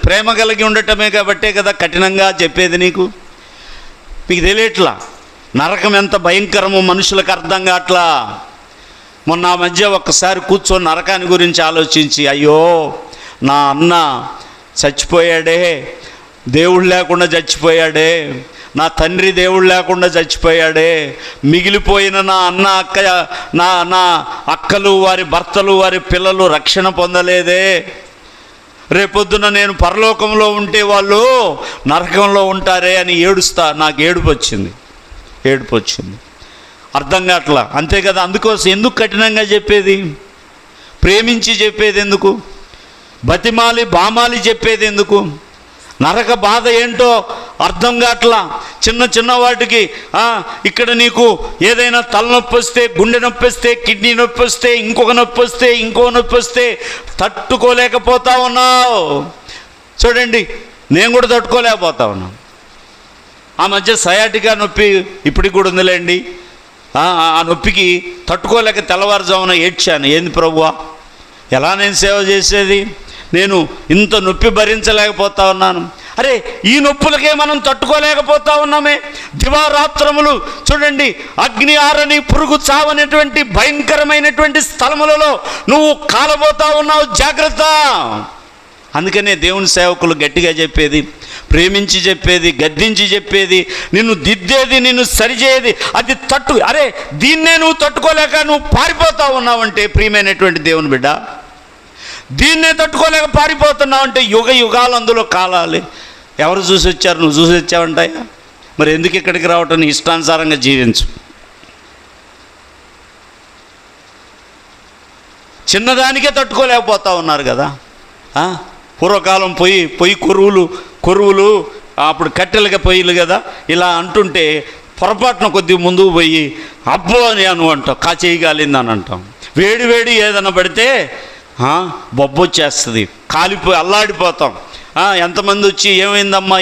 ప్రేమ కలిగి ఉండటమే కాబట్టే కదా కఠినంగా చెప్పేది నీకు. మీకు తెలియట్లా నరకం ఎంత భయంకరమో మనుషులకు అర్థం కావట్లా. మొన్న ఆ మధ్య ఒక్కసారి కూర్చొని నరకాన్ని గురించి ఆలోచించి, అయ్యో నా అన్న చచ్చిపోయాడే, దేవుడు లేకుండా చచ్చిపోయాడే, నా తండ్రి దేవుడు లేకుండా చచ్చిపోయాడే, మిగిలిపోయిన నా అన్న అక్క నా అక్కలు వారి భర్తలు వారి పిల్లలు రక్షణ పొందలేదే, రేపొద్దున నేను పరలోకంలో ఉంటే వాళ్ళు నరకంలో ఉంటారే అని ఏడుస్తా. నాకు ఏడుపు వచ్చింది. అర్థం కావట్లా, అంతే కదా. అందుకోసం ఎందుకు కఠినంగా చెప్పేది? ప్రేమించి చెప్పేది ఎందుకు? బతిమాలి బామాలి చెప్పేది ఎందుకు? నరక బాధ ఏంటో అర్థం కావట్లా. చిన్న వాటికి ఇక్కడ నీకు ఏదైనా తలనొప్పి వస్తే, గుండె నొప్పి వస్తే, కిడ్నీ నొప్పి వస్తే, ఇంకొక నొప్పి వస్తే, ఇంకో నొప్పి వస్తే తట్టుకోలేకపోతా ఉన్నావు. చూడండి, నేను కూడా తట్టుకోలేకపోతా ఉన్నాను. ఆ మధ్య సయాటికా నొప్పి ఇప్పటికి కూడా ఉందిలేండి. ఆ నొప్పికి తట్టుకోలేక తెల్లవారుజామున ఏడ్చాను. ఏంది ప్రభువా, ఎలా నేను సేవ చేసేది? నేను ఇంత నొప్పి భరించలేకపోతా ఉన్నాను. అరే, ఈ నొప్పులకే మనం తట్టుకోలేకపోతా ఉన్నామే. దివారాత్రములు చూడండి, అగ్ని ఆరని పురుగు చావనేటువంటి భయంకరమైనటువంటి స్థలములలో నువ్వు కాలబోతా ఉన్నావు. జాగ్రత్త. అందుకనే దేవుని సేవకులు గట్టిగా చెప్పేది, ప్రేమించి చెప్పేది, గద్దించి చెప్పేది, నిన్ను దిద్దేది, నిన్ను సరిచేది, అది అరే దీన్నే నువ్వు తట్టుకోలేక నువ్వు పారిపోతా ఉన్నావంటే, ప్రియమైనటువంటి దేవుని బిడ్డ, దీన్నే తట్టుకోలేక పారిపోతున్నావు అంటే యుగ యుగాలు అందులో కాలాలి. ఎవరు చూసి వచ్చారు? నువ్వు చూసి వచ్చావంటాయా? మరి ఎందుకు ఇక్కడికి రావటం? నీ ఇష్టానుసారంగా జీవించు. చిన్నదానికే తట్టుకోలేకపోతా ఉన్నారు కదా. పూర్వకాలం పొయ్యి కొరువులు అప్పుడు కట్టెలుగా పొయ్యిలు కదా, ఇలా అంటుంటే పొరపాటున కొద్దిగా ముందుకు పోయి అబ్బో అని అంటాం, కాచేయగాలింది అని అంటాం. వేడి ఏదైనా పడితే బొబ్బొచ్చేస్తుంది, కాలిపోయి అల్లాడిపోతాం. ఎంతమంది వచ్చి ఏమైందమ్మా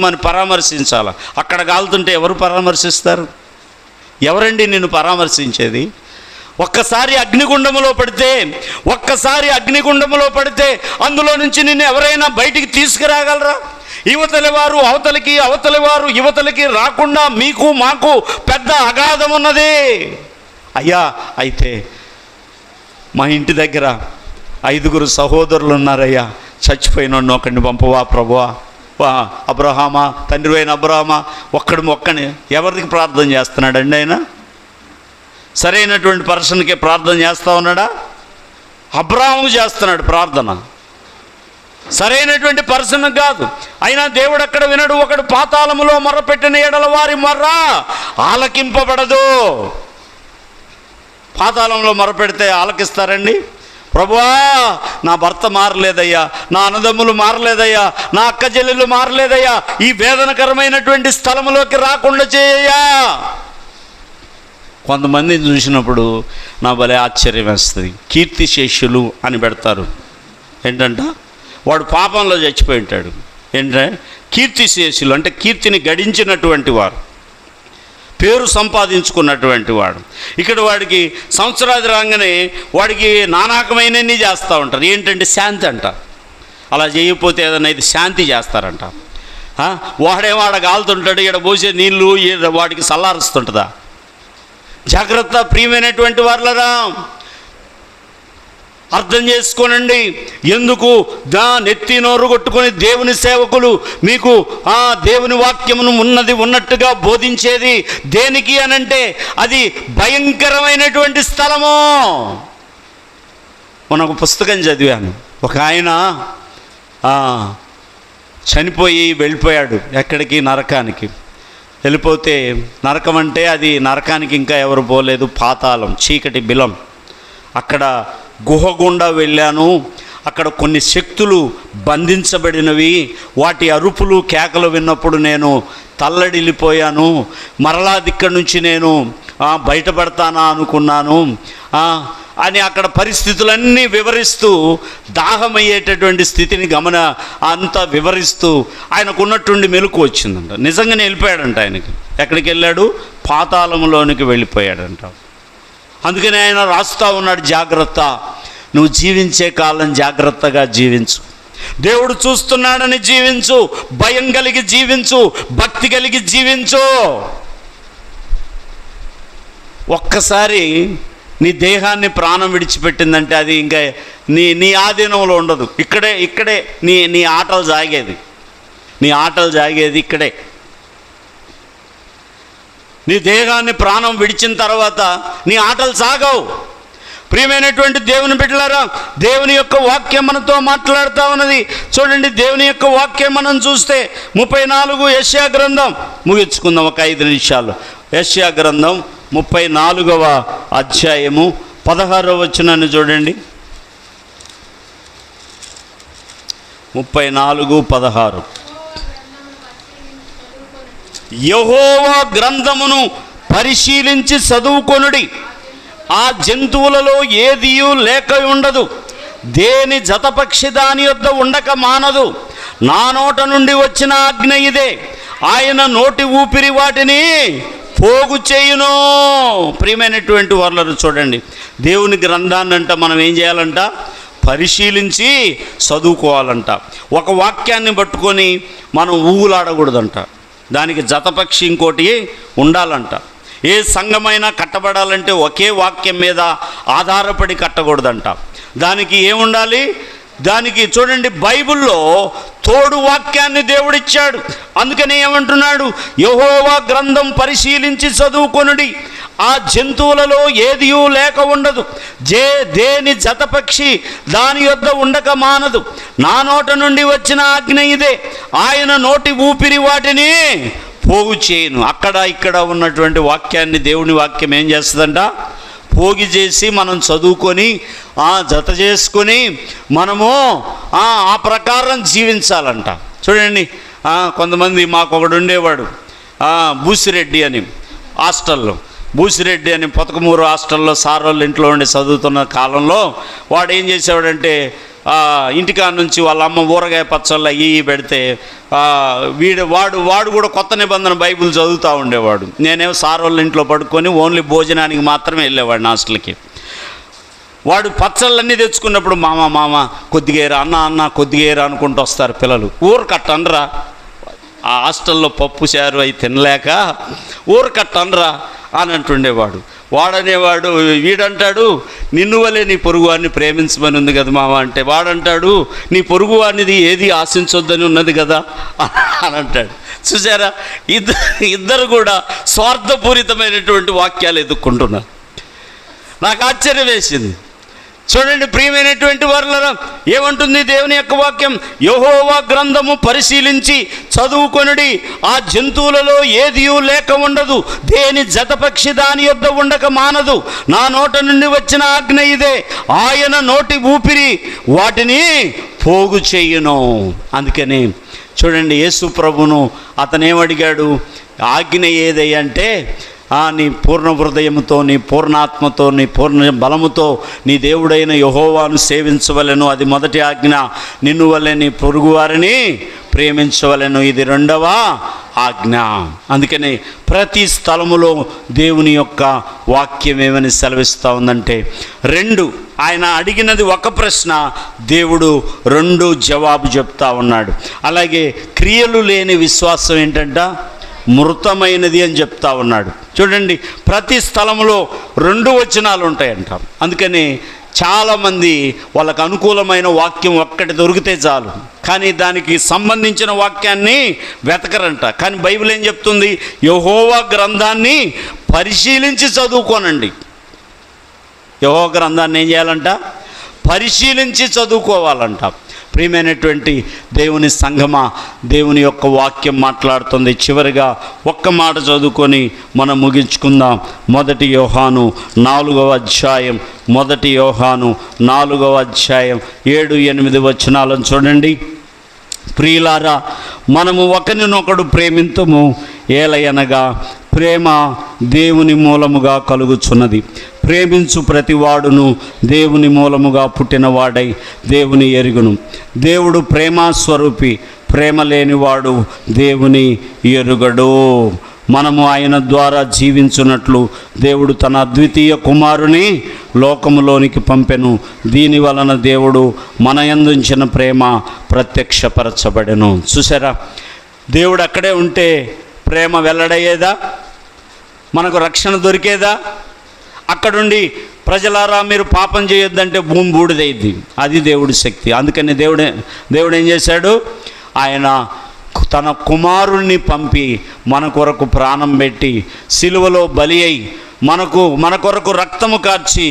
అని పరామర్శించాలి. అక్కడ కాలుతుంటే ఎవరు పరామర్శిస్తారు? ఎవరండి నిన్ను పరామర్శించేది? ఒక్కసారి అగ్నిగుండములో పడితే అందులో నుంచి నిన్ను ఎవరైనా బయటికి తీసుకురాగలరా? యువతలి వారు యువతలకి రాకుండా మీకు మాకు పెద్ద అగాధం ఉన్నది. అయ్యా, అయితే మా ఇంటి దగ్గర 5 సహోదరులు ఉన్నారయ్యా, చచ్చిపోయిన ఒకడిని పంపవా ప్రభువా? అబ్రహామా, తండ్రి అయిన అబ్రహామా, ఒక్కడిని ఎవరికి ప్రార్థన చేస్తున్నాడండి? ఆయన సరైనటువంటి పర్సన్కే ప్రార్థన చేస్తూ ఉన్నాడా? అబ్రహాము చేస్తున్నాడు ప్రార్థన, సరైనటువంటి పర్సన్ కాదు. అయినా దేవుడు అక్కడ వినడు. ఒకడు పాతాళములో మొర్రపెట్టిన ఎడల వారి మొర్ర ఆలకింపబడదు. పాతాళంలో మొరపెడితే ఆలకిస్తారండి? ప్రభువా, నా భర్త మారలేదయ్యా, నా అన్నదమ్ములు మారలేదయ్యా, నా అక్క చెల్లెళ్ళు మారలేదయ్యా, ఈ వేదనకరమైనటువంటి స్థలంలోకి రాకుండా చేయయ్యా. కొంతమందిని చూసినప్పుడు నా భలే ఆశ్చర్యం వేస్తుంది. కీర్తిశేషులు అని పెడతారు. ఏంటంట, వాడు పాపంలో చచ్చిపోయి ఉంటాడు. ఏంటంటే కీర్తిశేషులు అంటే కీర్తిని గడించినటువంటి వారు, పేరు సంపాదించుకున్నటువంటి వాడు. ఇక్కడ వాడికి సంవత్సరాది రాగానే వాడికి నానాకమైనన్ని చేస్తూ ఉంటారు. ఏంటంటే శాంతి అంట. అలా చేయకపోతే ఏదైనా ఇది శాంతి చేస్తారంట. వాడేవాడ కాలుతుంటాడు, ఇక్కడ పోసే నీళ్ళు వాడికి చల్లారుస్తుంటుందా? జాగ్రత్త ప్రియమైనటువంటి వాళ్ళరా, అర్థం చేసుకోనండి. ఎందుకు నెత్తి నోరు కొట్టుకొని దేవుని సేవకులు మీకు దేవుని వాక్యమును ఉన్నట్టుగా బోధించేది దేనికి అనంటే అది భయంకరమైనటువంటి స్థలము. మొన్న ఒక పుస్తకం చదివాను. ఒక ఆయన చనిపోయి వెళ్ళిపోయాడు ఎక్కడికి, నరకానికి వెళ్ళిపోతే, నరకం అంటే అది నరకానికి ఇంకా ఎవరు పోలేదు, పాతాళం, చీకటి బిలం. అక్కడ గుహ గుండా వెళ్ళాను, అక్కడ కొన్ని శక్తులు బంధించబడినవి, వాటి అరుపులు కేకలు విన్నప్పుడు నేను తల్లడిల్లిపోయాను. మరలా ఇక్కడి నుంచి నేను బయటపడతానా అనుకున్నాను అని అక్కడ పరిస్థితులన్నీ వివరిస్తూ, దాహమయ్యేటటువంటి స్థితిని అంతా వివరిస్తూ ఆయనకున్నట్టుండి మెలకు వచ్చిందంట. నిజంగానే వెళ్ళిపోయాడంట. ఆయనకి ఎక్కడికి వెళ్ళాడు? పాతాళంలోనికి వెళ్ళిపోయాడంట. అందుకని ఆయన రాస్తా ఉన్నాడు, జాగ్రత్త, నువ్వు జీవించే కాలం జాగ్రత్తగా జీవించు, దేవుడు చూస్తున్నాడని జీవించు, భయం కలిగి జీవించు, భక్తి కలిగి జీవించు. ఒక్కసారి నీ దేహాన్ని ప్రాణం విడిచిపెట్టిందంటే అది ఇంకా నీ ఆధీనంలో ఉండదు. ఇక్కడే నీ ఆటలు జాగేది ఇక్కడే. నీ దేహాన్ని ప్రాణం విడిచిన తర్వాత నీ ఆటలు సాగవు. ప్రియమైనటువంటి దేవుని బిడ్డలారా, దేవుని యొక్క వాక్యం మనతో మాట్లాడుతూ ఉన్నది. చూడండి, దేవుని యొక్క వాక్యం మనం చూస్తే 34 యెషయా గ్రంథం, ముగించుకుందాం ఒక 5 నిమిషాలు. యెషయా గ్రంథం 34వ అధ్యాయము 16వ వచనాన్ని చూడండి. 34:16. యెహోవా గ్రంథమును పరిశీలించి చదువుకొనుడి, ఆ జంతువులలో ఏదియూ లేక ఉండదు, దేని జతపక్షి దాని యొద్ద ఉండక మానదు. నా నోట నుండి వచ్చిన ఆజ్ఞ ఇదే, ఆయన నోటి ఊపిరి వాటిని పోగు చేయును. ప్రియమైనటువంటి వాళ్ళను చూడండి, దేవుని గ్రంథాన్ని అంట మనం ఏం చేయాలంట? పరిశీలించి చదువుకోవాలంట. ఒక వాక్యాన్ని పట్టుకొని మనం ఊగులాడకూడదంట. దానికి జతపక్షి ఇంకోటి ఉండాలంట. ఏ సంఘమైనా కట్టబడాలంటే ఒకే వాక్యం మీద ఆధారపడి కట్టకూడదంట. దానికి ఏముండాలి? దానికి చూడండి, బైబిల్లో తోడు వాక్యాన్ని దేవుడిచ్చాడు. అందుకని ఏమంటున్నాడు? యెహోవా గ్రంథం పరిశీలించి చదువుకొనుడి, ఆ జంతువులలో ఏదియూ లేక ఉండదు, దేని జతపక్షి దాని యొద్ద ఉండక మానదు. నా నోట నుండి వచ్చిన ఆజ్ఞ ఇదే, ఆయన నోటి ఊపిరి వాటిని పోగు చేయను. అక్కడ ఇక్కడ ఉన్నటువంటి వాక్యాన్ని దేవుని వాక్యం ఏం చేస్తుందంట? పోగి చేసి మనం చదువుకొని జత చేసుకొని మనము ఆ ప్రకారం జీవించాలంట. చూడండి, కొంతమంది మాకు ఒకడు ఉండేవాడు, బూసిరెడ్డి అని హాస్టల్లో, బూసిరెడ్డి అని పొతకమూరు హాస్టల్లో సార్ వాళ్ళ ఇంట్లో ఉండి చదువుతున్న కాలంలో వాడు ఏం చేసేవాడంటే, ఇంటికాడ నుంచి వాళ్ళ అమ్మ ఊరగాయ పచ్చళ్ళు అయ్యి పెడితే వాడు కూడా కొత్త నిబంధన బైబిల్ చదువుతూ ఉండేవాడు. నేనేమో సార్ వాళ్ళ ఇంట్లో పడుకొని ఓన్లీ భోజనానికి మాత్రమే వెళ్ళేవాడిని హాస్టల్కి. వాడు పచ్చళ్ళన్నీ తెచ్చుకున్నప్పుడు మామ కొద్దిగేరా, అన్న కొద్దిగేరా అనుకుంటూ వస్తారు పిల్లలు. ఊరకట్టనరా, ఆ హాస్టల్లో పప్పు చారు అవి తినలేక ఊరకట్టనరా అని అంటుండేవాడు. వాడనేవాడు, వీడంటాడు, నిన్ను వలే నీ పొరుగువాడిని ప్రేమించమని ఉంది కదా మామ అంటే, వాడంటాడు, నీ పొరుగువాడినిది ఏది ఆశించొద్దని ఉన్నది కదా అని అంటాడు. చూసారా, ఇద్దరు కూడా స్వార్థపూరితమైనటువంటి వాక్యాలు ఎదుర్కొంటున్నారు. నాకు ఆశ్చర్యం వేసింది. చూడండి ప్రియమైనటువంటి వారులారా, ఏమంటుంది దేవుని యొక్క వాక్యం? యెహోవా గ్రంథము పరిశీలించి చదువుకొనుడి, ఆ జంతువులలో ఏదియూ లేక ఉండదు, దేని జతపక్షి దాని యొద్ద ఉండక మానదు. నా నోట నుండి వచ్చిన ఆజ్ఞ ఇదే, ఆయన నోటి ఊపిరి వాటిని పోగు చేయును. అందుకని చూడండి, యేసు ప్రభును అతనేమడిగాడు? ఆజ్ఞ ఏదంటే, నీ పూర్ణ హృదయముతో, నీ పూర్ణాత్మతో, నీ పూర్ణ బలముతో నీ దేవుడైన యెహోవాను సేవించవలెను. అది మొదటి ఆజ్ఞ. నిన్ను వలె నీ పొరుగువారిని ప్రేమించవలెను, ఇది రెండవ ఆజ్ఞ. అందుకని ప్రతి స్థలములో దేవుని యొక్క వాక్యం ఏమని సెలవిస్తూ ఉందంటే, 2 ఆయన అడిగినది ఒక ప్రశ్న, దేవుడు 2 జవాబు చెప్తా ఉన్నాడు. అలాగే క్రియలు లేని విశ్వాసం ఏంటంట? మృతమైనది అని చెప్తా ఉన్నాడు. చూడండి, ప్రతి స్థలంలో 2 వచనాలు ఉంటాయంట. అందుకని చాలామంది వాళ్ళకు అనుకూలమైన వాక్యం ఒక్కటి దొరికితే చాలు, కానీ దానికి సంబంధించిన వాక్యాన్ని వెతకరంట. కానీ బైబిల్ ఏం చెప్తుంది? యెహోవా గ్రంథాన్ని పరిశీలించి చదువుకోనండి. యెహోవా గ్రంథాన్ని ఏం చేయాలంట? పరిశీలించి చదువుకోవాలంట. ప్రియమైనటువంటి దేవుని సంఘమా, దేవుని యొక్క వాక్యం మాట్లాడుతుంది. చివరిగా ఒక్క మాట చదువుకొని మనం ముగించుకుందాం. 1 యోహాను 4వ అధ్యాయం, 1 యోహాను 4వ అధ్యాయం 7-8 వచనాలను చూడండి. ప్రియులారా, మనము ఒకరినొకడు ప్రేమింతుము, ఏలయనగా ప్రేమ దేవుని మూలముగా కలుగుచున్నది. ప్రేమించు ప్రతివాడును దేవుని మూలముగా పుట్టినవాడై దేవుని ఎరుగును. దేవుడు ప్రేమస్వరూపి, ప్రేమ లేనివాడు దేవుని ఎరుగడు. మనము ఆయన ద్వారా జీవించున్నట్లు దేవుడు తన అద్వితీయ కుమారుని లోకములోనికి పంపెను. దీని వలన దేవుడు మన యందు ఉంచిన ప్రేమ ప్రత్యక్షపరచబడెను. చూసారా, దేవుడు అక్కడే ఉంటే ప్రేమ వెల్లడయ్యేదా? మనకు రక్షణ దొరికేదా? అక్కడుండి ప్రజలారా మీరు పాపం చేయొద్దంటే భూమి బూడిదైద్ది. అది దేవుడి శక్తి. అందుకని దేవుడు ఏం చేశాడు? ఆయన తన కుమారుణ్ణి పంపి మన కొరకు ప్రాణం పెట్టి సిలువలో బలి అయి మన కొరకు రక్తము కార్చి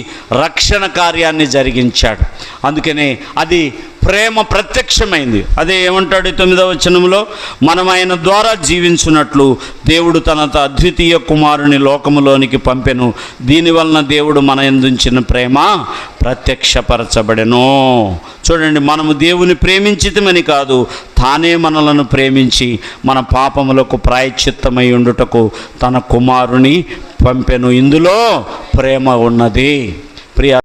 రక్షణ కార్యాన్ని జరిగించాడు. అందుకనే అది ప్రేమ ప్రత్యక్షమైంది. అదే ఏమంటాడు 9వ వచనంలో? మనం ఆయన ద్వారా జీవించున్నట్లు దేవుడు తన అద్వితీయ కుమారుని లోకములోనికి పంపెను. దీనివలన దేవుడు మన యందుంచిన ప్రేమ ప్రత్యక్షపరచబడెను. చూడండి, మనము దేవుని ప్రేమించితమని కాదు, తానే మనలను ప్రేమించి మన పాపములకు ప్రాయశ్చిత్తమై ఉండుటకు తన కుమారుని పంపెను. ఇందులో ప్రేమ ఉన్నది. ప్రియ